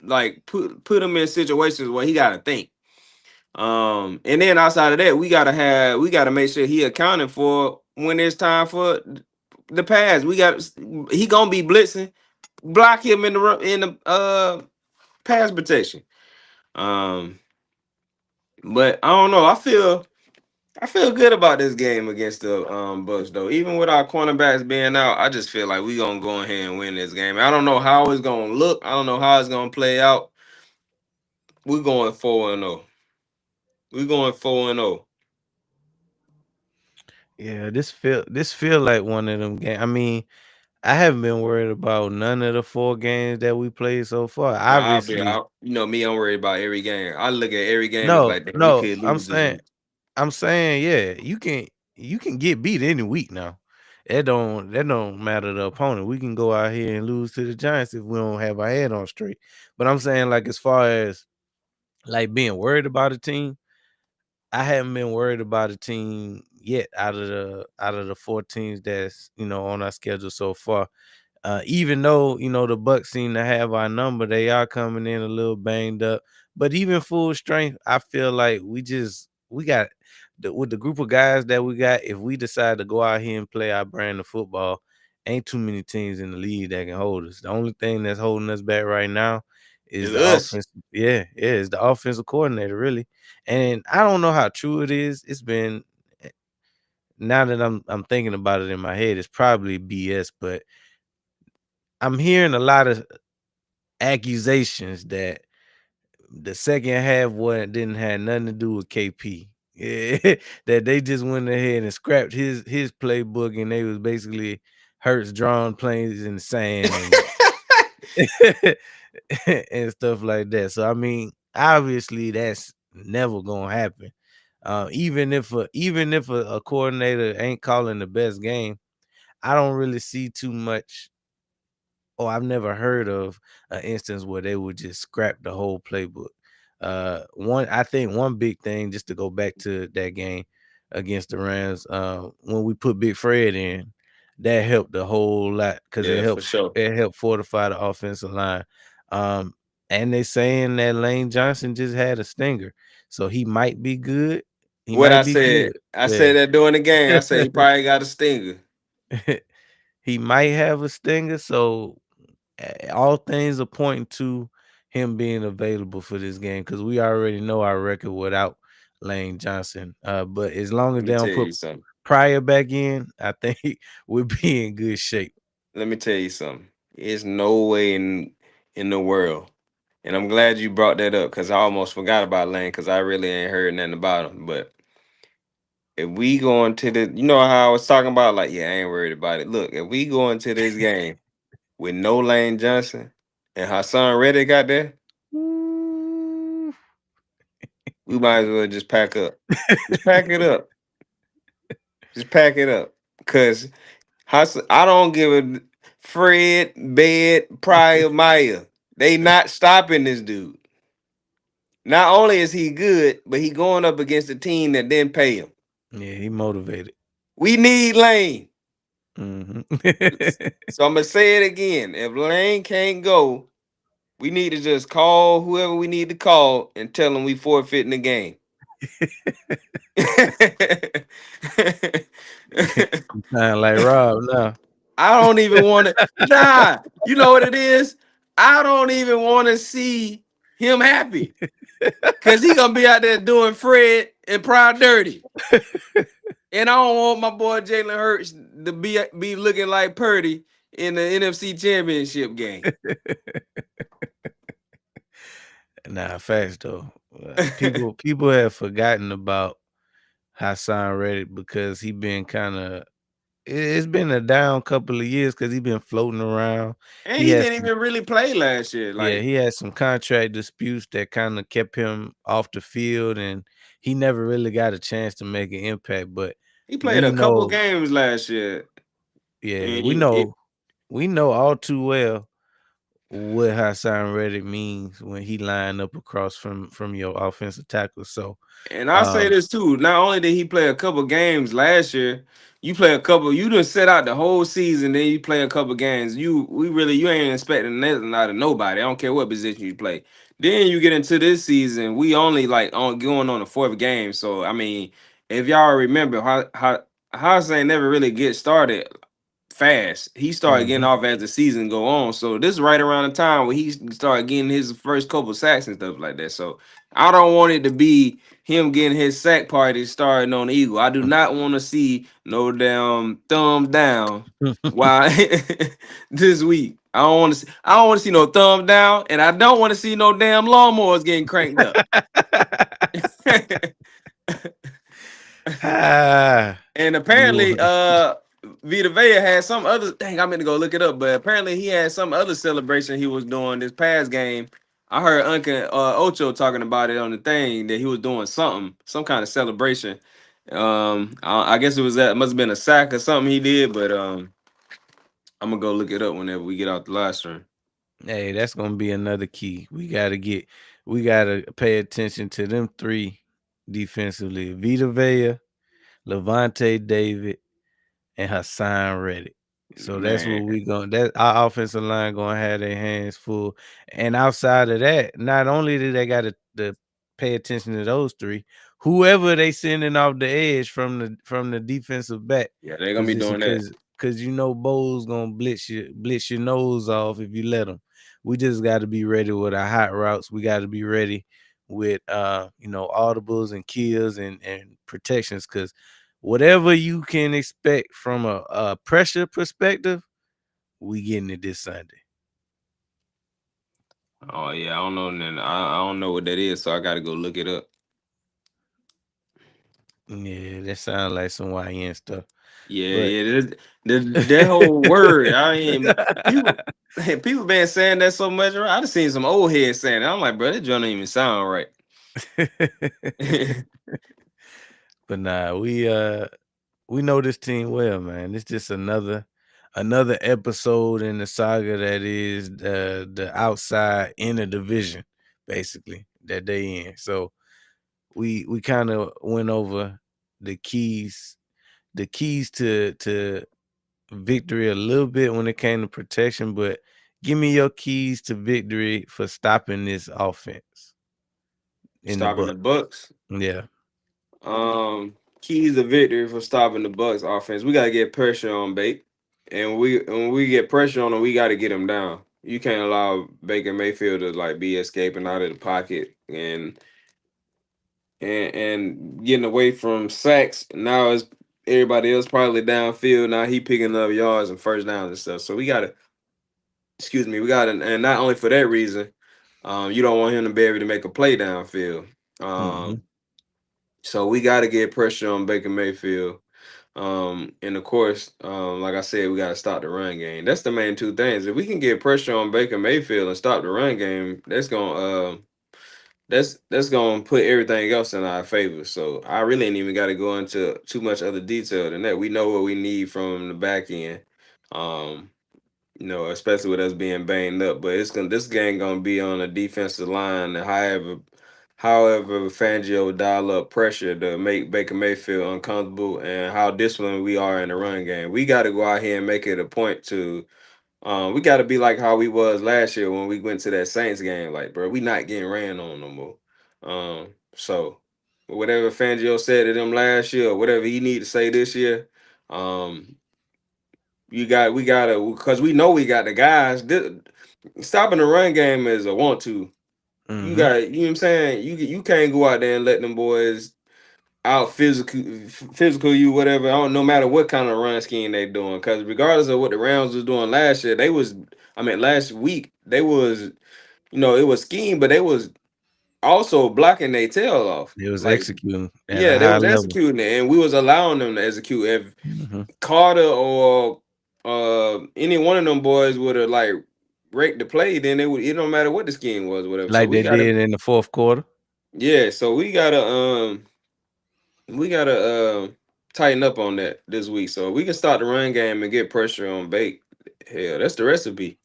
like put him in situations where he got to think. And then outside of that, we gotta make sure he accounted for when it's time for the pass. He gonna be blitzing, block him in the pass protection. Um, but I don't know. I feel good about this game against the Bucks though. Even with our cornerbacks being out, I just feel like we gonna go ahead and win this game. I don't know how it's gonna look. I don't know how it's gonna play out. We're going 4-0. We're going 4-0. Yeah, this feel like one of them games. I mean, I haven't been worried about none of the 4 games that we played so far. Nah, I'll be Obviously, out. You know me, I'm worried about every game. I look at every game as no, like, damn, we no, could I'm lose this saying week. I'm saying, yeah, you can get beat any week now. That don't matter the opponent. We can go out here and lose to the Giants if we don't have our head on straight. But I'm saying, like, as far as like being worried about a team, I haven't been worried about a team yet out of the 4 teams that's on our schedule so far. Even though the Bucks seem to have our number, they are coming in a little banged up. But even full strength, I feel like we got with the group of guys that we got. If we decide to go out here and play our brand of football, ain't too many teams in the league that can hold us. The only thing that's holding us back right now is It's the us. offense. Yeah, yeah, it's the offensive coordinator really. And I don't know how true it is. It's been now that I'm thinking about it in my head, it's probably BS, but I'm hearing a lot of accusations that the second half didn't have nothing to do with KP. Yeah, that they just went ahead and scrapped his playbook and they was basically Hurts drawing plays in the sand and and stuff like that. So I mean, obviously that's never gonna happen. Even if a coordinator ain't calling the best game, I don't really see too much. Oh, I've never heard of an instance where they would just scrap the whole playbook. I think one big thing, just to go back to that game against the Rams, when we put Big Fred in, that helped a whole lot because it Yeah, for helped sure. it helped fortify the offensive line. Um, and they saying that Lane Johnson just had a stinger, so he might be good. He What I might be said, good. I Yeah. said that during the game. I said he probably got a stinger. He might have a stinger, so all things are pointing to him being available for this game because we already know our record without Lane Johnson. But as long as Let they me don't tell put you something. Pryor back in, I think we'll be in good shape. Let me tell you something. There's no way in the world. And I'm glad you brought that up because I almost forgot about Lane because I really ain't heard nothing about him. But if we go into you know how I was talking about, like, yeah, I ain't worried about it. Look, if we go into this game with no Lane Johnson and Hassan Reddick got there, Ooh. we might as well just pack up. Just pack it up. Just pack it up. Cause I don't give a Fred, Bed, Pryor, Maya. They not stopping this dude. Not only is he good, but he going up against a team that didn't pay him. Yeah, he motivated. We need Lane. Hmm. So I'm gonna say it again. If Lane can't go, we need to just call whoever we need to call and tell them we forfeiting the game. You sound like Rob now. I don't even want to. Nah, you know what it is? I don't even want to see him happy because he gonna be out there doing Fred and Pride dirty. And I don't want my boy Jalen Hurts to be looking like Purdy in the NFC Championship game. Nah, facts though. People have forgotten about Hassan Reddick because he been kind of it's been a down couple of years because he been floating around. And He he has didn't some, even really play last year. yeah, Like he had some contract disputes that kind of kept him off the field, and he never really got a chance to make an impact. But he played we a couple know, games last year, yeah, and we know all too well what Hassan Reddick means when he line up across from your offensive tackle. So, And I say um, this too. Not only did he play a couple games last year, you play a couple. You done set out the whole season, then you play a couple games. You ain't expecting nothing out of nobody. I don't care what position you play. Then you get into this season. We only like on going on the fourth game. So I mean, if y'all remember, how Hassan never really get started fast. He started getting mhm. off as the season go on. So this is right around the time where he started getting his first couple sacks and stuff like that. So I don't want it to be him getting his sack party starting on the Eagle. I do not want to see no damn thumb down. Why this week? I don't want to see no thumb down, and I don't want to see no damn lawnmowers getting cranked up. Ah, And you apparently, Vita Vea had some other dang, I meant to go look it up, but apparently he had some other celebration he was doing this past game. I heard Uncle Ocho talking about it on the thing that he was doing something, some kind of celebration. I guess it was that must have been a sack or something he did, but I'm gonna go look it up whenever we get out the live stream. hey, that's gonna be another key. We gotta pay attention to them three defensively: Vita Vea, Levante David, and Hassan Reddick. So that's what Man, we going that our offensive line gonna have their hands full. And outside of that, not only do they got to pay attention to those three, whoever they sending off the edge from the defensive back yeah, they're gonna be position, doing that. because you know Bo's gonna blitz your nose off if you let them. We just got to be ready with our hot routes. We got to be ready with audibles and kills and protections, because whatever you can expect from a pressure perspective, we getting it this Sunday. Oh yeah, I don't know. Then I don't know what that is, so I gotta go look it up. Yeah, that sounds like some YN stuff. Yeah, But yeah. That whole word, I mean, people, people been saying that so much. Right? I just seen some old heads saying it. I'm like, bro, that joint don't even sound right. but nah, we know this team well, man. It's just another episode in the saga that is the outside inner division, basically, that they in. So we kind of went over the keys to victory a little bit when it came to protection, but give me your keys to victory for stopping this offense in the Stopping Buck. the Bucks. Yeah. Keys to victory for stopping the Bucks offense. We gotta get pressure on Bake, and when we get pressure on him, we gotta get him down. You can't allow Baker Mayfield to like be escaping out of the pocket and getting away from sacks. Now it's everybody else probably downfield. Now he picking up yards and first downs and stuff. So we gotta, excuse me, we gotta, and not only for that reason, you don't want him to be able to make a play downfield. Mhm. So we gotta get pressure on Baker Mayfield. And of course, like I said, we gotta stop the run game. That's the main two things. If we can get pressure on Baker Mayfield and stop the run game, that's gonna put everything else in our favor. So I really ain't even got to go into too much other detail than that. We know what we need from the back end. Um, especially with us being banged up. But it's gonna this game gonna be on the defensive line. And however Fangio dial up pressure to make Baker Mayfield uncomfortable, and how disciplined we are in the run game. We got to go out here and make it a point to we got to be like how we was last year when we went to that Saints game. Like, bro, we not getting ran on no more. So whatever Fangio said to them last year, or whatever he need to say this year, um, we gotta because we know we got the guys. Stopping the run game is a want to. You Mhm. got, you know what I'm saying. You can't go out there and let them boys out physical you whatever. I don't no matter what kind of run scheme they doing, because regardless of what the Rams was doing last year, they was I mean last week they was it was scheme, but they was also blocking their tail off. It was Like executing at a yeah, they high was level. executing it, and we was allowing them to execute. If Mhm. Carter or any one of them boys would have like raked the play, then it don't matter what the scheme was, whatever. So Like we they gotta did in the fourth quarter. yeah, so we gotta tighten up on that this week, so we can start the run game and get pressure on Bake. Hell, that's the recipe.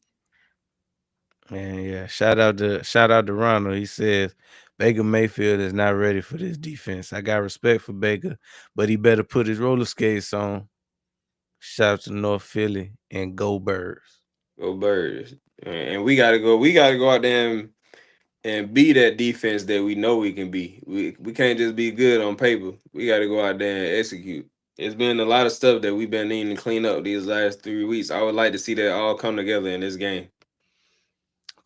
Man, yeah. Shout out to Ronald. He says Baker Mayfield is not ready for this defense. I got respect for Baker, but he better put his roller skates on. Shout out to North Philly and go Birds. Go Birds. And we gotta go. We gotta go out there and be that defense that we know we can be. We can't just be good on paper. We gotta go out there and execute. It's been a lot of stuff that we've been needing to clean up these last 3 weeks. I would like to see that all come together in this game.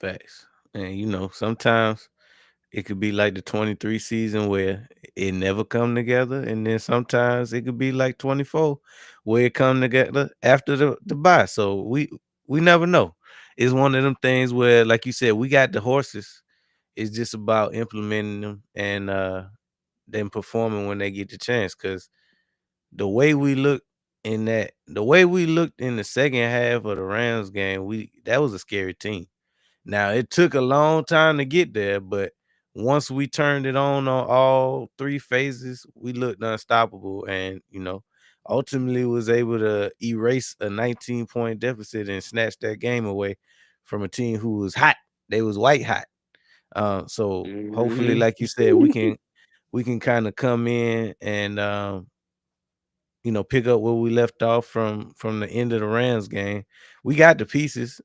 Facts. And sometimes it could be like the 23 season where it never come together, and then sometimes it could be like 24 where it come together after the bye. So we never know. It's one of them things where, like you said, we got the horses. It's just about implementing them and them performing when they get the chance. Because the way we looked in the second half of the Rams game, we that was a scary team. Now it took a long time to get there, but once we turned it on all three phases, we looked unstoppable, and ultimately was able to erase a 19-point deficit and snatch that game away from a team who was hot. They was white hot. So hopefully, Hmm. like you said, we can kind of come in and pick up where we left off from the end of the Rams game. We got the pieces.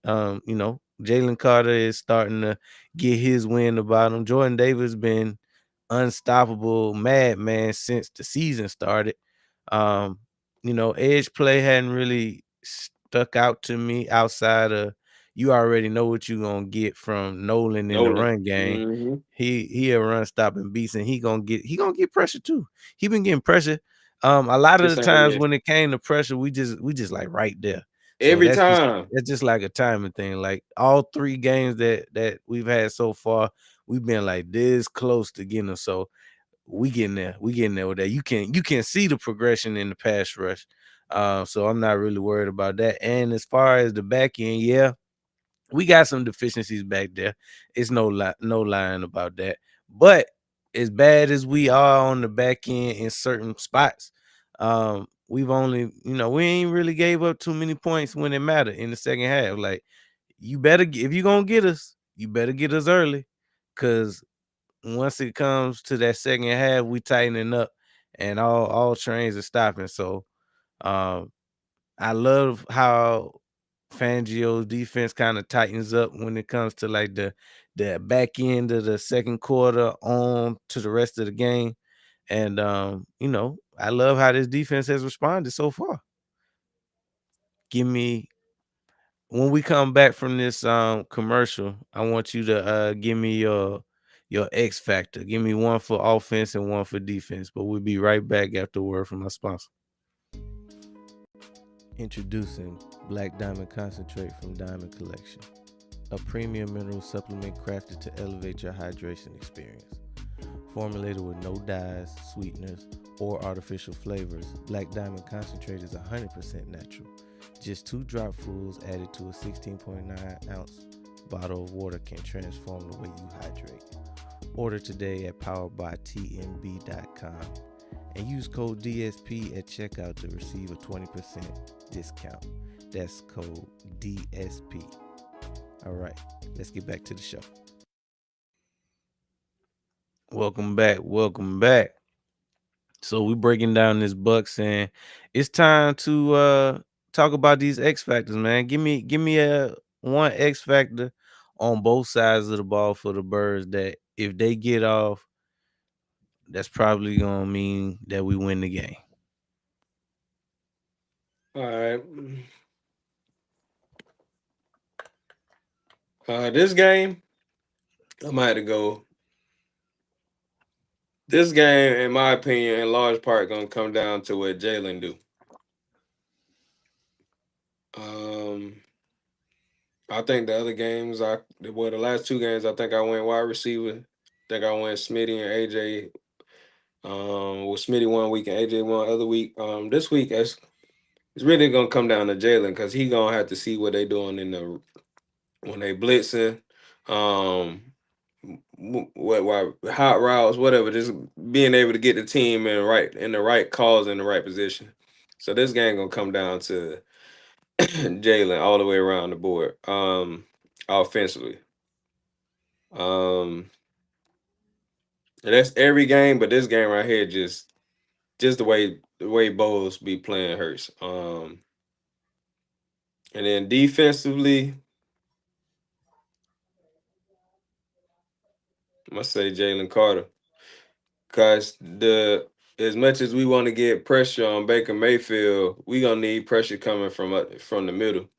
Jalen Carter is starting to get his wind about him. Jordan Davis been unstoppable madman since the season started. Um, edge play hadn't really stuck out to me outside of you already know what you're gonna get from Nolan in the Nolan. run game. Hmm. He a run stopping beast, and he gonna get pressure too. He been getting pressure. A lot of This the ain't times yes. when it came to pressure, we just like right there. So Every that's just time. that's just like a timing thing. Like all three games that we've had so far, we've been like this close to getting them. So we getting there. We getting there with that. You can see the progression in the pass rush. So I'm not really worried about that. And as far as the back end, yeah, we got some deficiencies back there. It's no lying about that. But as bad as we are on the back end in certain spots, we've only, we ain't really gave up too many points when it mattered in the second half. Like if you gonna get us, you better get us early, cause once it comes to that second half, we tightening up, and all trains are stopping. So um, I love how Fangio's defense kind of tightens up when it comes to like the back end of the second quarter on to the rest of the game. And I love how this defense has responded so far. Give me When we come back from this commercial, I want you to give me your X factor. Give me one for offense and one for defense. But we'll be right back after a word from my sponsor. Introducing Black Diamond Concentrate from Diamond Collection, a premium mineral supplement crafted to elevate your hydration experience. Formulated with no dyes, sweeteners, or artificial flavors, Black Diamond Concentrate is 100% natural. Just 2 dropfuls added to a 16.9-ounce bottle of water can transform the way you hydrate. Order today at poweredbytnb.com and use code DSP at checkout to receive a 20% discount. That's code DSP. All right, let's get back to the show. Welcome back. Welcome back. So we breaking down this Bucks, and it's time to talk about these X factors, man. Give me a one X factor on both sides of the ball for the Birds that if they get off, that's probably gonna mean that we win the game. All right. This game, I might have to go. This game, in my opinion, in large part, gonna come down to what Jalen do. Um, I think the other games, the last two games, I think I went wide receiver. I think I went Smitty and AJ. With Smitty one week and AJ one other week. This week it's really gonna come down to Jalen because he gonna have to see what they doing in the when they blitzing. Um, what hot routes, whatever. Just being able to get the team in the right calls in the right position. So this game gonna come down to Jalen all the way around the board. Offensively. Um, and that's every game, but this game right here just the way Bowles be playing hurts. And then defensively, I must say Jalen Carter, cause the as much as we want to get pressure on Baker Mayfield, we gonna need pressure coming from the middle.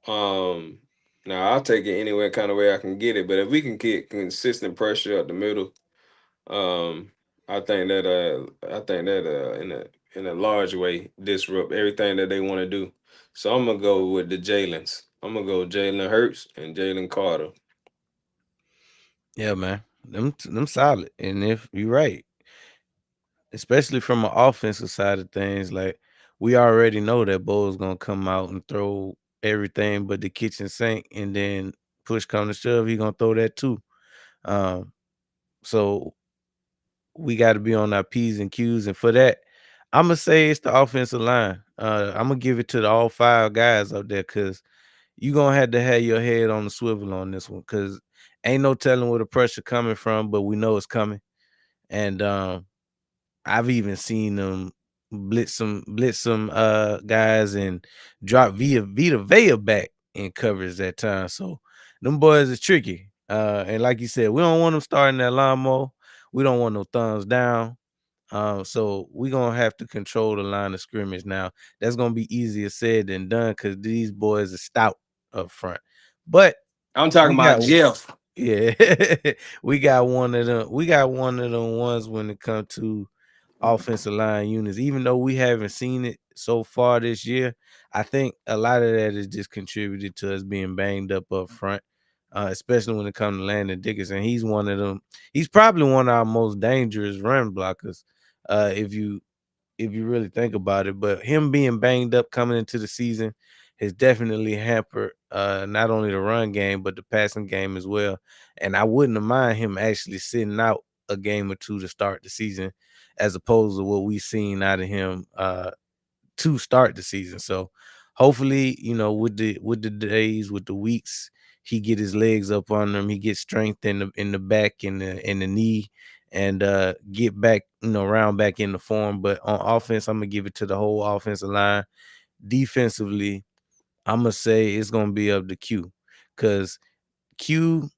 Um, Now I'll take it any way kind of way I can get it, but if we can get consistent pressure up the middle, um, I think that in a large way disrupt everything that they want to do. So I'm gonna go with the Jalen's. I'm gonna go Jalen Hurts and Jalen Carter. Yeah, man. Them solid. And if you're right, especially from an offensive side of things, like we already know that Bo's gonna come out and throw everything but the kitchen sink, and then push come to shove, he gonna throw that too. Um, so we got to be on our P's and Q's, and for that, I'm gonna say it's the offensive line. I'm gonna give it to all five guys out there because you gonna have to have your head on the swivel on this one because ain't no telling where the pressure coming from, but we know it's coming. And I've even seen them blitz some guys and drop Vita Vea back in coverage that time. So them boys is tricky. And like you said, we don't want them starting that lawnmower. We don't want no thumbs down. So we gonna have to control the line of scrimmage now. That's gonna be easier said than done because these boys are stout up front. But I'm talking we got about Jeff. yeah, we got one of them. We got one of them ones when it comes to offensive line units. Even though we haven't seen it so far this year, I think a lot of that is just contributed to us being banged up front, especially when it comes to Landon Dickinson. He's one of them. He's probably one of our most dangerous run blockers, if you really think about it. But him being banged up coming into the season has definitely hampered not only the run game but the passing game as well. And I wouldn't have mind him actually sitting out a game or two to start the season, as opposed to what we've seen out of him to start the season. So hopefully, with the days, with the weeks, he get his legs up on him, he gets strength in the back and the knee, and get back, round back in the form. But on offense, I'm gonna give it to the whole offensive line. Defensively, I'm gonna say it's gonna be up to Q, because Q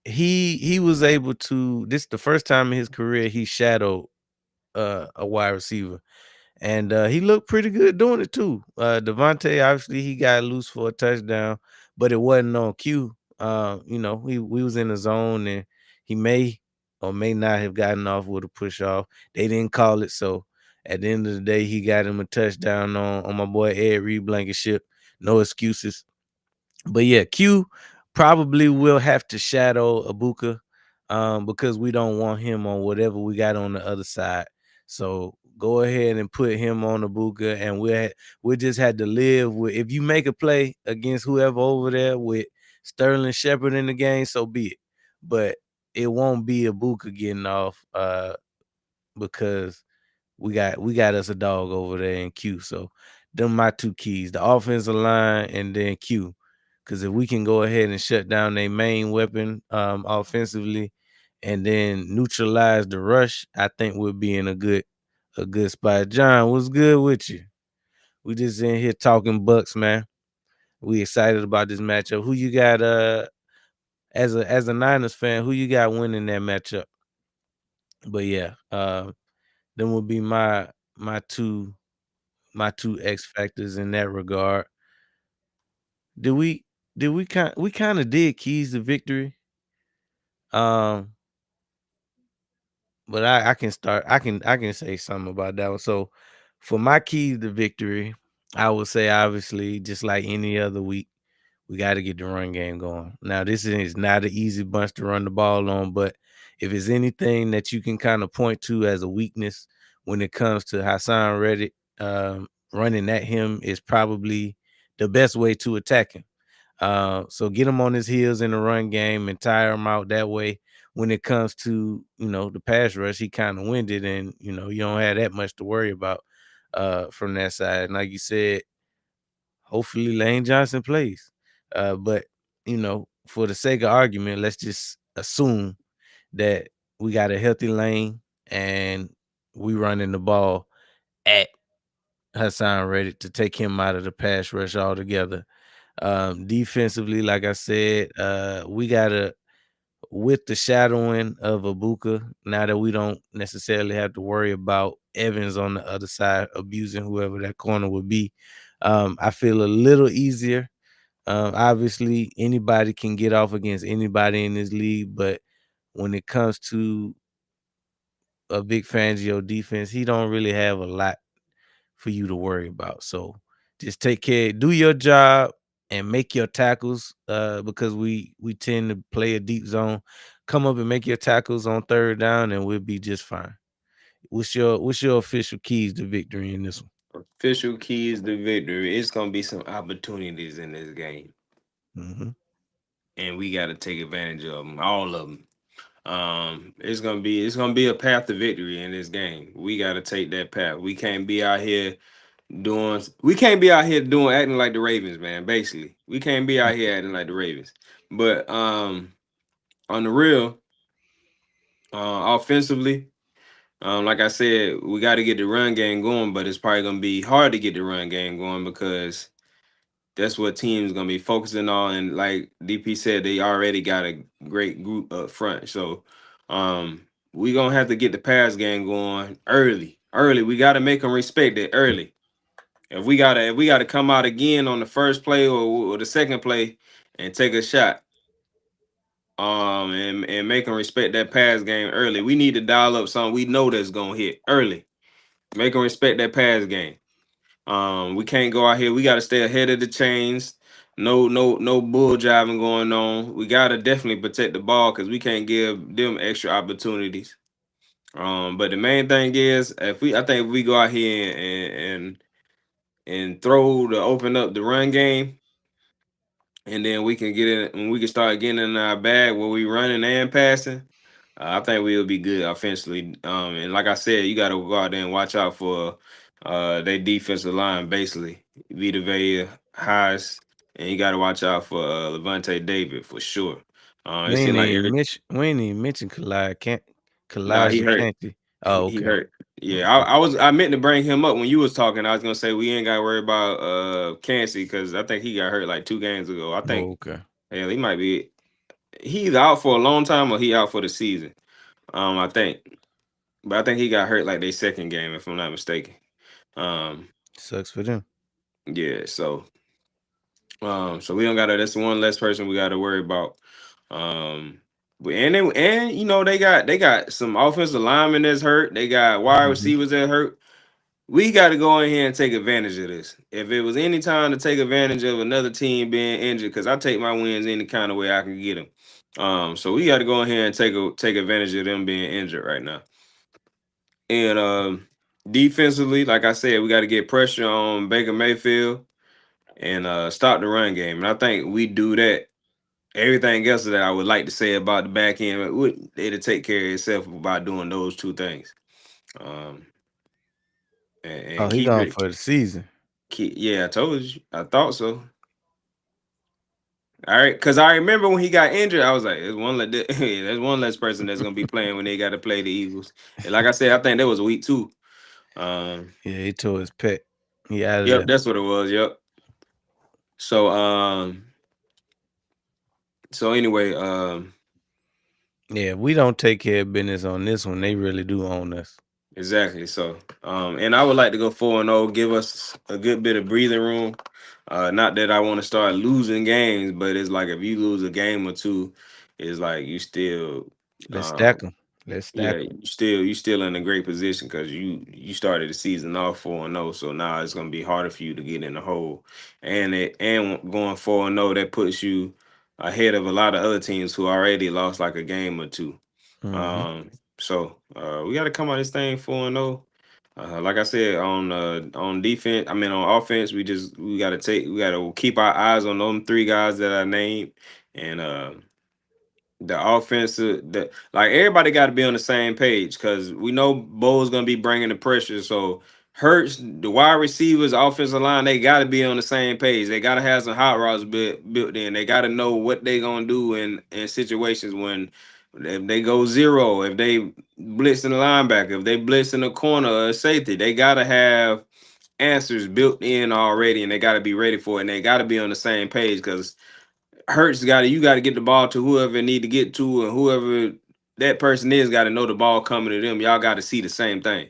he was able to. This is the first time in his career he shadowed a wide receiver, and he looked pretty good doing it too. Devontae, obviously, he got loose for a touchdown, but it wasn't on cue. We was in the zone, and he may or may not have gotten off with a push off. They didn't call it, so at the end of the day, he got him a touchdown on my boy Ed Reed Blankenship. No excuses. But yeah, Q probably will have to shadow Abuka, because we don't want him on whatever we got on the other side. So go ahead and put him on Abuka, and we'll just have to live with, if you make a play against whoever over there with Sterling Shepard in the game, so be it. But it won't be Abuka getting off, because we got us a dog over there in Q. So them my two keys, the offensive line and then Q. Because if we can go ahead and shut down their main weapon offensively and then neutralize the rush, I think we'll be in a good spot. John, what's good with you? We just in here talking Bucks, man. We excited about this matchup. Who you got as a Niners fan, who you got winning that matchup? But yeah, them would be my two my two X factors in that regard. Did we we kind of did keys to victory? Um, but I can start. I can say something about that one. So for my keys to victory, I would say obviously just like any other week, we got to get the run game going. Now this is not an easy bunch to run the ball on, but if it's anything that you can kind of point to as a weakness when it comes to Hassan Reddick, running at him is probably the best way to attack him. So get him on his heels in the run game and tire him out that way. When it comes to the pass rush, he kind of winded, and you don't have that much to worry about from that side. And like you said, hopefully Lane Johnson plays. But for the sake of argument, let's just assume that we got a healthy lane and we running the ball at Hassan Reddick to take him out of the pass rush altogether. Defensively, like I said, we gotta, with the shadowing of Abuka, now that we don't necessarily have to worry about Evans on the other side abusing whoever that corner would be. I feel a little easier. Obviously, anybody can get off against anybody in this league, but when it comes to a Vic Fangio defense, he don't really have a lot for you to worry about. So just take care, do your job, and make your tackles. Because we tend to play a deep zone. Come up and make your tackles on third down, and we'll be just fine. What's your official keys to victory in this one? Official keys to victory. It's gonna be some opportunities in this game, Mm-hmm. and we got to take advantage of them, all of them. It's gonna be a path to victory in this game. We got to take that path. We can't be out here doing acting like the Ravens, man. Basically, we can't be out here acting like the Ravens. But on the real, offensively, like I said, we got to get the run game going, but it's probably gonna be hard to get the run game going because that's what teams gonna be focusing on. And like DP said, they already got a great group up front. So we gonna have to get the pass game going early. Early. We gotta make them respect it early. If we gotta come out again on the first play or the second play and take a shot, and make them respect that pass game early. We need to dial up something we know that's gonna hit early. Make them respect that pass game. We can't go out here. We got to stay ahead of the chains. No bull jiving going on. We got to definitely protect the ball because we can't give them extra opportunities. But the main thing is, I think if we go out here and throw to open up the run game, and then we can get it and we can start getting in our bag where we running and passing. I think we'll be good offensively. And like I said, you got to go out there and watch out for their defensive line, basically Vita Vea, Hayes, and you got to watch out for Levante David for sure. It seemed like every We ain't even mentioned nah, he Kalijah hurt. Kancey. He, Oh, he okay. hurt. Yeah, Okay. I meant to bring him up when you was talking. I was gonna say we ain't got to worry about Cansey because I think he got hurt like 2 games ago. I Oh, think okay. hell he might be he either out for a long time or he out for the season. I think, but I think he got hurt like their second game if I'm not mistaken. Um, Sucks for them. yeah, so we don't gotta. That's one less person we got to worry about. And they got some offensive linemen that's hurt. They got wide Mhm. receivers that hurt. We got to go in here and take advantage of this. If it was any time to take advantage of another team being injured, because I take my wins any kind of way I can get them. So we got to go in here and take advantage of them being injured right now. And defensively, like I said, we got to get pressure on Baker Mayfield and stop the run game. And I think we do that. Everything else that I would like to say about the back end, it'll take care of itself by doing those two things. Um, and Oh, he keep gone it. for the season. Yeah, I told you. I thought so. All right, because I remember when he got injured, I was like, there's one less person that's gonna be playing when they got to play the Eagles. And like I said, I think that was week 2. Um, Yeah, he tore his pec. He out of yep, there. that's what it was. Yep. So anyway, Yeah, we don't take care of business on this one. They really do own us. exactly. So and I would like to go 4-0, give us a good bit of breathing room. Not that I want to start losing games, but it's like if you lose a game or two, it's like you still Let's um stack them. Let's yeah, stack them. you still in a great position because you started the season off 4-0, so now it's gonna be harder for you to get in the hole, and going 4-0 that puts you ahead of a lot of other teams who already lost like a game or two. Hmm. So we got to come out this thing 4-0. Like I said, on defense, I mean on offense, we got to keep our eyes on them 3 guys that I named, and the offensive, like everybody got to be on the same page because we know Bo's gonna be bringing the pressure. So Hurts, the wide receivers, offensive line, they got to be on the same page. They got to have some hot rods built in. They got to know what they gonna do in situations when if they go zero, if they blitz in the linebacker, if they blitz in the corner or safety, they got to have answers built in already, and they got to be ready for it. And they got to be on the same page because Hurts got to you got to get the ball to whoever it need to get to, and whoever that person is got to know the ball coming to them. Y'all got to see the same thing.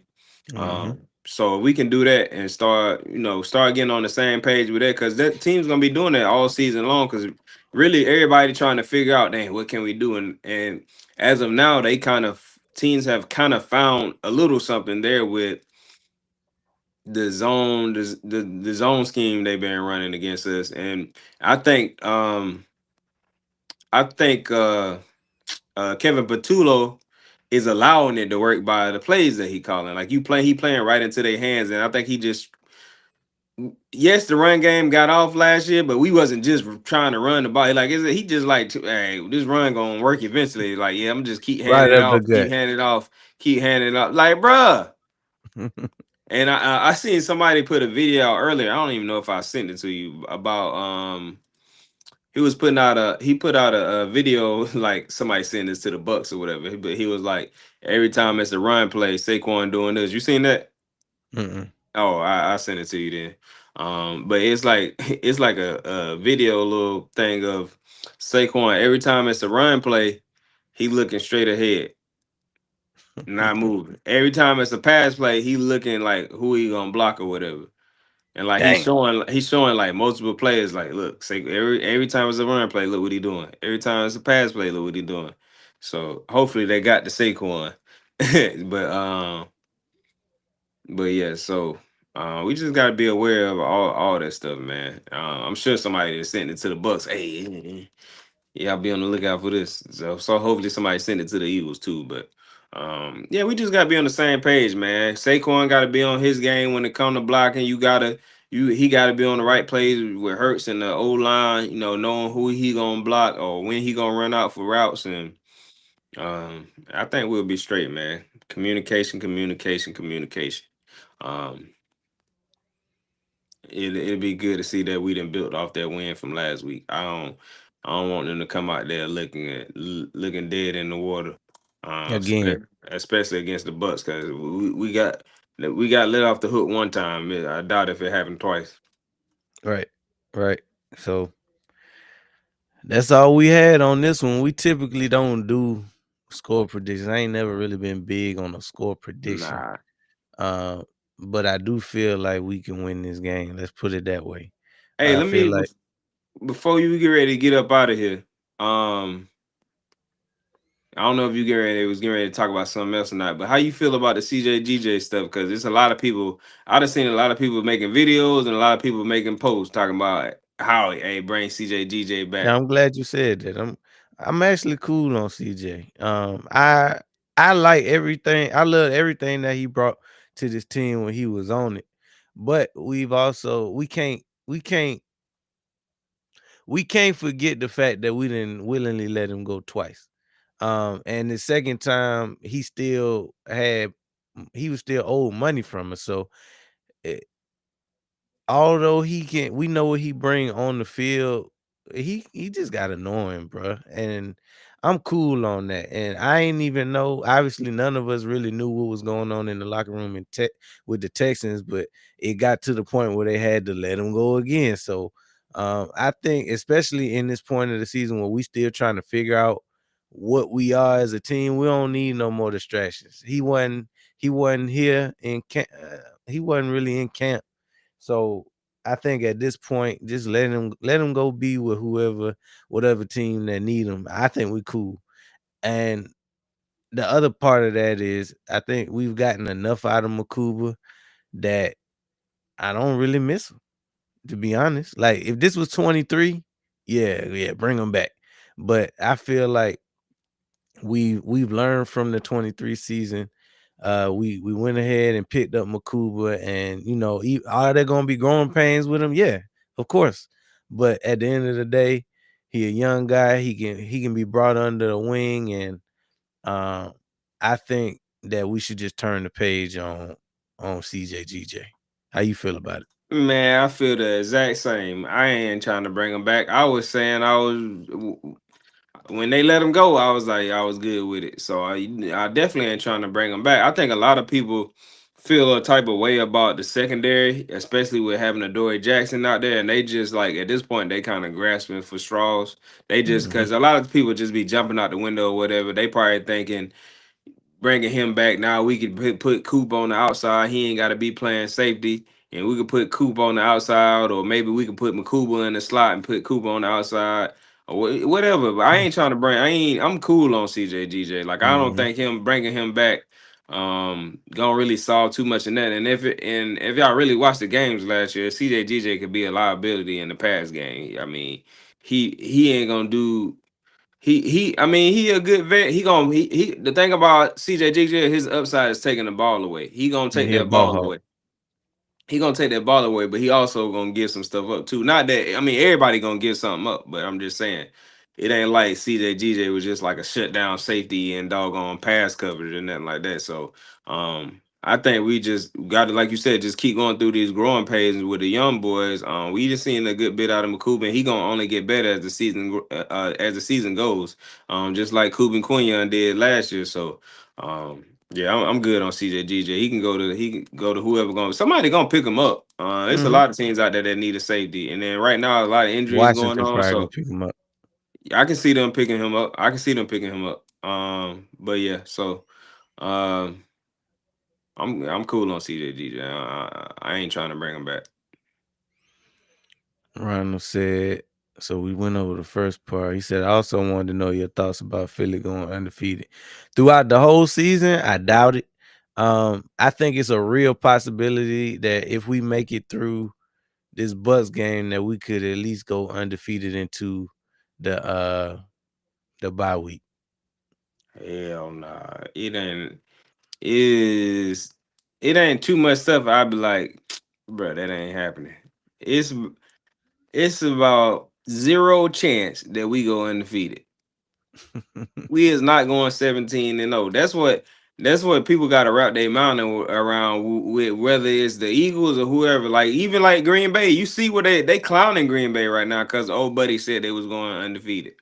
Mhm. So if we can do that and start getting on the same page with that, because that team's gonna be doing that all season long. Because really, everybody trying to figure out, dang, what can we do? And as of now, they teams have kind of found a little something there with the zone scheme they've been running against us. And I think I think Kevin Patullo is allowing it to work by the plays that he calling. Like he playing right into their hands, and I think he just yes, the run game got off last year, but we wasn't just trying to run the ball. Like he just like, hey, this run gonna work eventually. Like, yeah, I'm just keep Right handing it up the off, keep gut. handing it off, keep handing it off. Like, bruh. And I seen somebody put a video out earlier. I don't even know if I sent it to you about he put out a video like somebody sent this to the Bucks or whatever. But he was like, every time it's a run play, Saquon doing this. You seen that? Mm-mm. Oh, I sent it to you then. But it's like it's like a video little thing of Saquon. Every time it's a run play, he looking straight ahead, not moving. Every time it's a pass play, he looking like who he gonna block or whatever. And like Dang. he's showing like multiple players like, look, say every time it's a run play, look what he doing. Every time it's a pass play, look what he doing. So hopefully they got the Saquon. but but yeah, so we just gotta be aware of all that stuff, man. I'm sure somebody is sending it to the Bucks. Hey, yeah, I'll be on the lookout for this. So hopefully somebody send it to the Eagles too. But yeah, we just gotta be on the same page, man. Saquon gotta be on his game when it come to blocking. He gotta be on the right plays with Hurts and the O line, knowing who he gonna block or when he gonna run out for routes. And I think we'll be straight, man. Communication, communication, communication. Um, it'll be good to see that we done built off that win from last week. I don't want them to come out there looking dead in the water. Again. Especially against the Bucks, because we got let off the hook one time. I doubt if it happened twice. Right. Right. So that's all we had on this one. We typically don't do score predictions. I ain't never really been big on a score prediction. Nah. Uh, but I do feel like we can win this game. Let's put it that way. Hey, I let feel me like before you get ready to get up out of here. I don't know if was getting ready to talk about something else or not, but how you feel about the CJ stuff? Because there's a lot of people. I've just seen a lot of people making videos and a lot of people making posts talking about how hey bring CJ yeah, back. I'm glad you said that. I'm actually cool on CJ. I like everything. I love everything that he brought to this team when he was on it. But we can't forget the fact that we didn't willingly let him go twice. And the second time he was still owed money from us. So eh, although we know what he bring on the field, he just got annoying, bro. And I'm cool on that. And I ain't even know. Obviously, none of us really knew what was going on in the locker room with the Texans, but it got to the point where they had to let him go again. So I think, especially in this point of the season where we still trying to figure out what we are as a team, we don't need no more distractions. He wasn't here in camp. He wasn't really in camp, so I think at this point, just let him go be with whatever team that need him. I think we cool. And the other part of that is I think we've gotten enough out of Makuba that I don't really miss him, to be honest. Like if this was 23, yeah, bring him back. But I feel like we've learned from the 23 season. We went ahead and picked up Makuba, and are there gonna be growing pains with him? Yeah, of course. But at the end of the day, he a young guy. He can be brought under the wing, and I think that we should just turn the page on on CJ How you feel about it? Man, I feel the exact same. I ain't trying to bring him back. I was saying when they let him go, I was like I was good with it. So I definitely ain't trying to bring him back. I think a lot of people feel a type of way about the secondary, especially with having a Dory Jackson out there, and they just like at this point they kind of grasping for straws. They just Mhm. because a lot of people just be jumping out the window or whatever. They probably thinking bringing him back now, we could put Coop on the outside. He ain't got to be playing safety, and we could put Coop on the outside, or maybe we could put McCouble in the slot and put Coop on the outside, or whatever. But I ain't trying to bring. I ain't. I'm cool on CJ. Like I don't Mhm. think him bringing him back gonna really solve too much in that. And if y'all really watched the games last year, CJ could be a liability in the pass game. I mean, he ain't gonna do I mean he a good vet. He the thing about CJ his upside is taking the ball away. He gonna Yeah, take he a that ball ball hawk. away. He gonna take that ball away, but he also gonna give some stuff up too. Not that I mean everybody gonna give something up, but I'm just saying it ain't like CJ was just like a shutdown safety and doggone pass coverage and nothing like that. So I think we just got to, like you said, just keep going through these growing pains with the young boys. We just seen a good bit out of McCool, and he gonna only get better as the season as the season goes. Just like Cuban Quinion did last year. So yeah, I'm good on CJ. He can go to whoever going. Somebody gonna pick him up. There's a Mhm. lot of teams out there that need a safety, and then right now a lot of injuries going Washington on. probably gonna So pick him up. I can see them picking him up. I can see them picking him up. But yeah, so um, I'm cool on CJ. I ain't trying to bring him back. Ronald said, so we went over the first part. He said, I also wanted to know your thoughts about Philly going undefeated. Throughout the whole season, I doubt it. I think it's a real possibility that if we make it through this Bucks game, that we could at least go undefeated into the bye week. Hell nah, is it ain't too much stuff. I'd be like, bro, that ain't happening. It's it's about zero chance that we go undefeated. We is not going 17-0. That's what people got to wrap their mind around with whether it's the Eagles or whoever. Like even like Green Bay, you see what they clowning Green Bay right now because old buddy said they was going undefeated.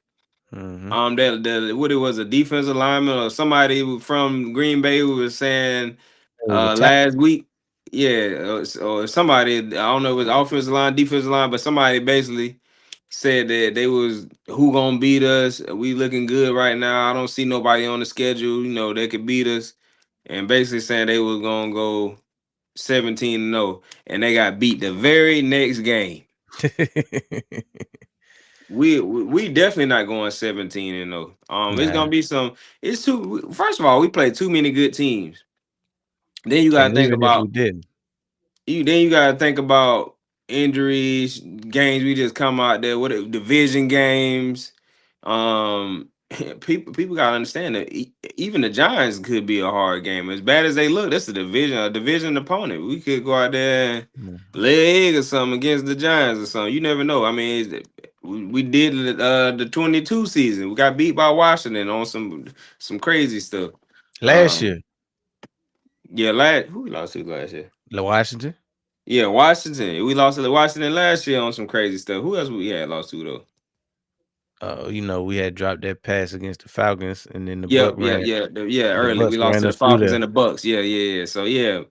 Mm-hmm. That what it was a defensive lineman or somebody from Green Bay who was saying It was a tie. last week, yeah, or somebody I don't know if it was offensive line, defensive line, but somebody basically said that they was who gonna beat us. We looking good right now. I don't see nobody on the schedule. They could beat us, and basically saying they was gonna go 17-0, and they got beat the very next game. We definitely not going 17-0. It's Nah. gonna be some. It's too. First of all, we play too many good teams. Then you gotta And think even if we about didn't. you gotta think about injuries, games we just come out there. Division games? People gotta understand that even the Giants could be a hard game. As bad as they look, that's a division opponent. We could go out there and Mm. lay egg or something against the Giants or something. You never know. I mean, we did it the 22 season. We got beat by Washington on some crazy stuff. Last Um, year, yeah, who we lost to last year? Washington. Yeah, Washington. We lost to Washington last year on some crazy stuff. Who else we had lost to though? We had dropped that pass against the Falcons, and then Yep, yeah, yeah, the early. We Bucks lost ran to the us through Falcons there. and the Bucks. Yeah. So yeah,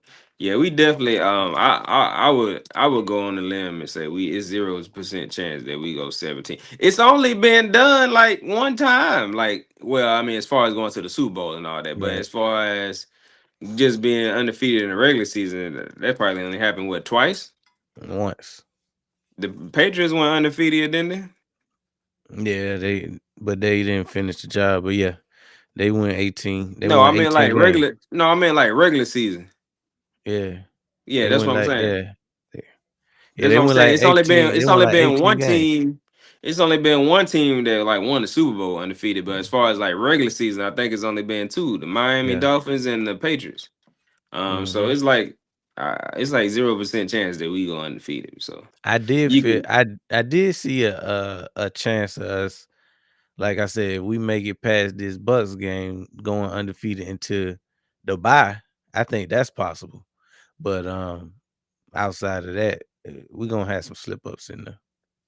we definitely I would go on the limb and say it's 0% chance that we go 17. It's only been done like one time. Like, well, I mean, as far as going to the Super Bowl and all that, but Right. as far as just being undefeated in the regular season, that probably only happened what twice? Once. The Patriots went undefeated, didn't they? Yeah, they didn't finish the job. But yeah, they went 18. They No, won 18 games. I mean like regular season. Yeah. Yeah, They that's went what I'm like saying. yeah. Yeah, That's they what I'm went saying. like It's only been 18. They it's went only like been 18 one games. team. It's only been one team that like won the Super Bowl undefeated. But as far as like regular season, I think it's only been two: the Miami Yeah. Dolphins and the Patriots. So Hmm. it's like 0% chance that we go undefeated. So I did you feel can, I did see a chance of us, like I said, if we make it past this Bucks game going undefeated into the bye. I think that's possible. But outside of that, we're gonna have some slip ups in there.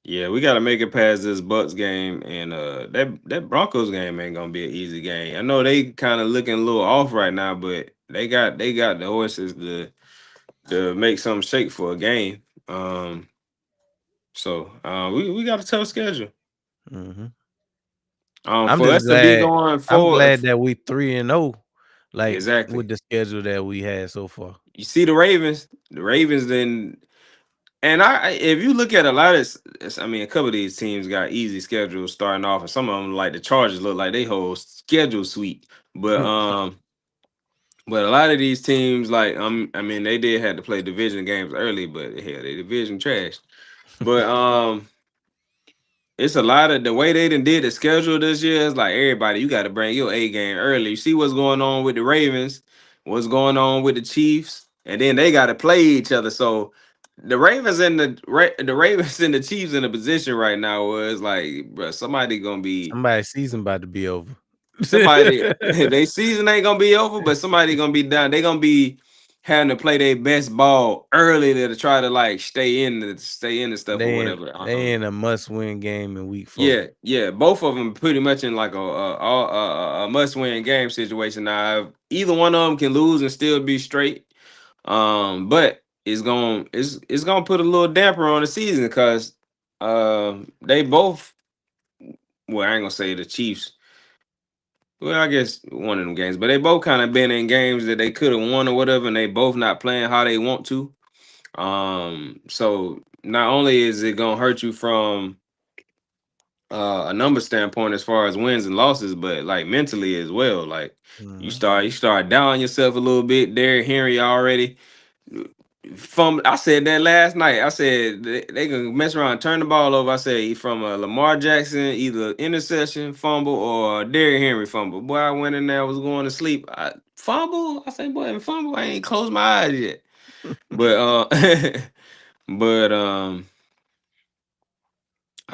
Yeah, we got to make it past this Bucks game, and that Broncos game ain't gonna be an easy game. I know they kind of looking a little off right now, but they got the horses to make something shake for a game. We got a tough schedule. Hmm. I'm For just us to be glad. going I'm forward, glad that we 3-0, like with exactly. the schedule that we had so far. You see the Ravens then. And if you look at a lot of, I mean, a couple of these teams got easy schedules starting off, and some of them, like the Chargers, look like they whole schedule sweet. But a lot of these teams, like I mean, they did have to play division games early, but hell, they division trash. But it's a lot of the way they done did the schedule this year. It's like everybody, you got to bring your A game early. You see what's going on with the Ravens, what's going on with the Chiefs, and then they got to play each other. So the Ravens and the Ravens and the Chiefs in a position right now where it's like, bro, somebody gonna be Somebody's season about to be over. somebody. They season ain't gonna be over, but somebody gonna be down. They gonna be having to play their best ball early to try to like stay in the stuff or whatever. They in a must win game in week 4. Yeah, yeah, both of them pretty much in like a must win game situation. Now, either one of them can lose and still be straight. But it's gonna put a little damper on the season because they both. Well, I ain't gonna say the Chiefs. Well, I guess one of them games, but they both kind of been in games that they could have won or whatever, and they both not playing how they want to. So not only is it gonna hurt you from a number standpoint as far as wins and losses, but like mentally as well. Like Mhm. you start down yourself a little bit. Derrick Henry already from I said that last night. I said they can mess around and turn the ball over. I said from a Lamar Jackson, either interception, fumble, or Derrick Henry fumble. Boy, I went in there, was going to sleep. Fumble? I said, boy, fumble, I ain't closed my eyes yet. But but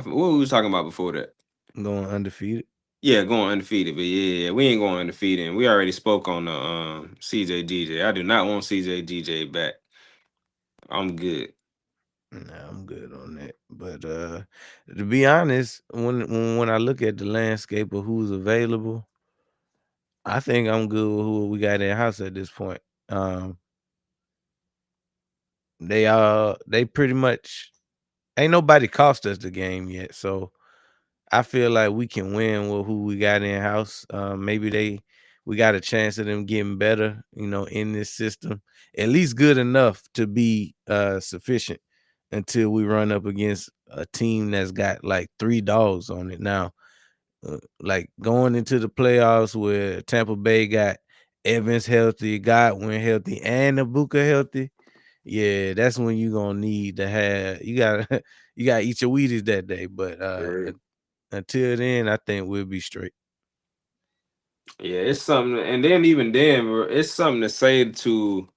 what we was talking about before that? Going undefeated. Yeah, going undefeated, but yeah, we ain't going undefeated. And we already spoke on the CJ DJ. I do not want CJ DJ back. I'm good. Nah, I'm good on that. But to be honest, when I look at the landscape of who's available, I think I'm good with who we got in house at this point. Um, they pretty much ain't nobody cost us the game yet, so I feel like we can win with who we got in house. Maybe we got a chance of them getting better, in this system, at least good enough to be sufficient until we run up against a team that's got like 3 dogs on it now. Like going into the playoffs where Tampa Bay got Evans healthy, Godwin healthy, and Ibuka healthy. Yeah, that's when you gonna need to have you gotta you gotta eat your Wheaties that day. But Sure. until then, I think we'll be straight. Yeah, it's something, and then even then, bro, it's something to say to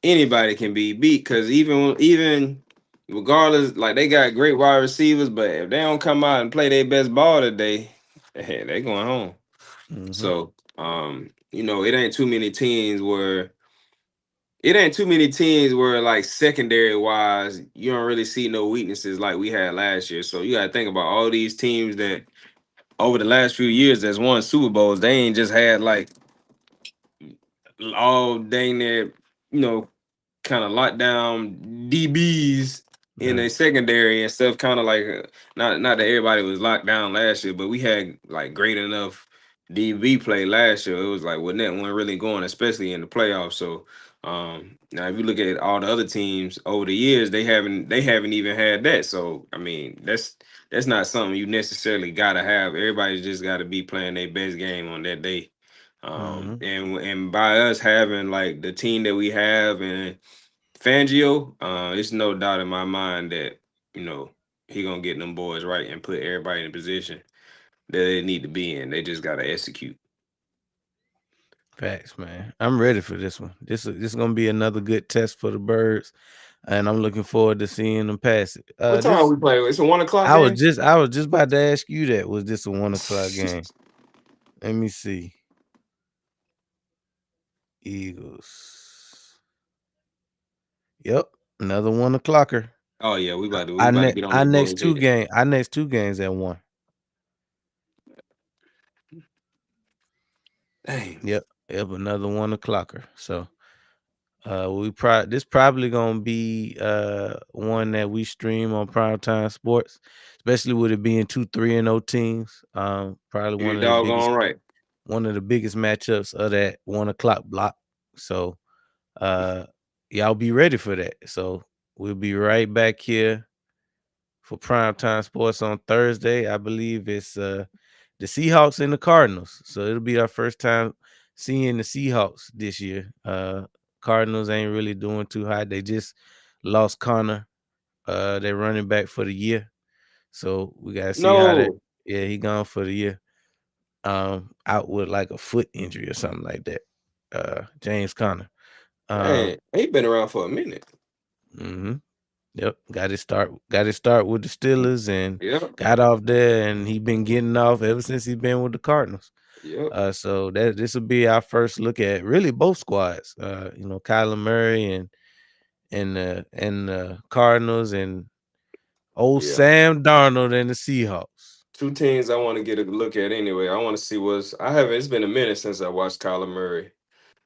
anybody can be beat because even regardless, like they got great wide receivers, but if they don't come out and play their best ball today, hey, they going home. Mhm. So it ain't too many teams where like secondary wise, you don't really see no weaknesses like we had last year. So you gotta think about all these teams that over the last few years that's won Super Bowls, they ain't just had like all dang near, kind of lockdown DBs in a Right. secondary and stuff. Kind of like not that everybody was locked down last year, but we had like great enough DB play last year. It was like when that one really going, especially in the playoffs. So now if you look at all the other teams over the years, they haven't even had that. So I mean that's not something you necessarily gotta have. Everybody's just gotta be playing their best game on that day. Mhm. And by us having like the team that we have and Fangio, it's no doubt in my mind that he gonna get them boys right and put everybody in a position that they need to be in. They just gotta execute. Facts, man. I'm ready for this one. This is gonna be another good test for the birds, and I'm looking forward to seeing them pass it. What time we play? It's a 1 o'clock I was game. just I was just about to ask you that. Was this a 1 o'clock game? Let me see. Eagles. Yep, another 1 o'clocker. Oh yeah, we about to get on this boys head. Our next two games at 1. Dang. Yep, another 1 o'clocker. So this probably gonna be one that we stream on primetime sports, especially with it being 2 3-0 teams. Probably You doggone right. one of the biggest matchups of that 1 o'clock block. So uh y'all be ready for that. So we'll be right back here for primetime sports on Thursday. I believe it's the Seahawks and the Cardinals. So it'll be our first time seeing the Seahawks this year. Cardinals ain't really doing too hot. They just lost Connor, their running back for the year. So we gotta see how that. No. Yeah, he gone for the year. Out with like a foot injury or something like that. James Conner. Man, he been around for a minute. Mm-hmm. Yep, got his start with the Steelers and Yep. got off there, and he been getting off ever since he's been with the Cardinals. Yep. So that this will be our first look at really both squads. Kyler Murray and Cardinals and old Yeah. Sam Darnold and the Seahawks. Two teams I want to get a look at anyway. I want to see it's been a minute since I watched Kyler Murray.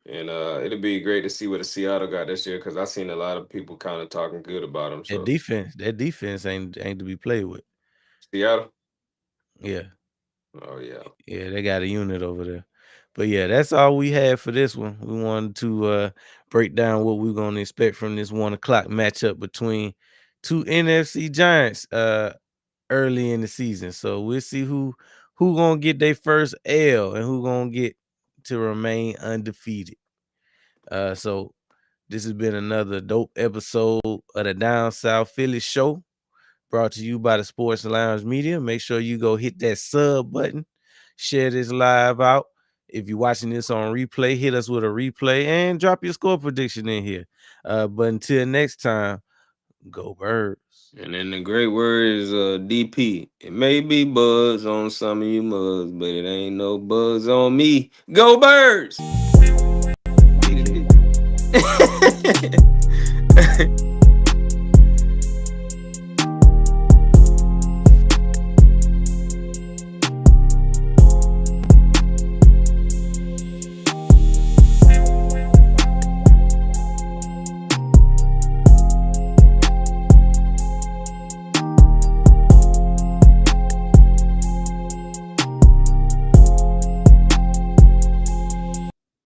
And it'll be great to see what the Seattle got this year because I've seen a lot of people kind of talking good about him. So That defense ain't to be played with. Seattle? Yeah. Oh yeah. Yeah, they got a unit over there. But yeah, that's all we had for this one. We wanted to break down what we're gonna expect from this 1 o'clock matchup between two NFC giants early in the season. So we'll see who gonna get their first L and who gonna get to remain undefeated. So this has been another dope episode of the Down South Philly Show, brought to you by the Sports Lounge Media. Make sure you go hit that sub button, share this live out. If you're watching this on replay, hit us with a replay and drop your score prediction in here. But until next time, go Birds. And then the great word is DP. It may be buzz on some of you mugs, but it ain't no buzz on me. Go Birds!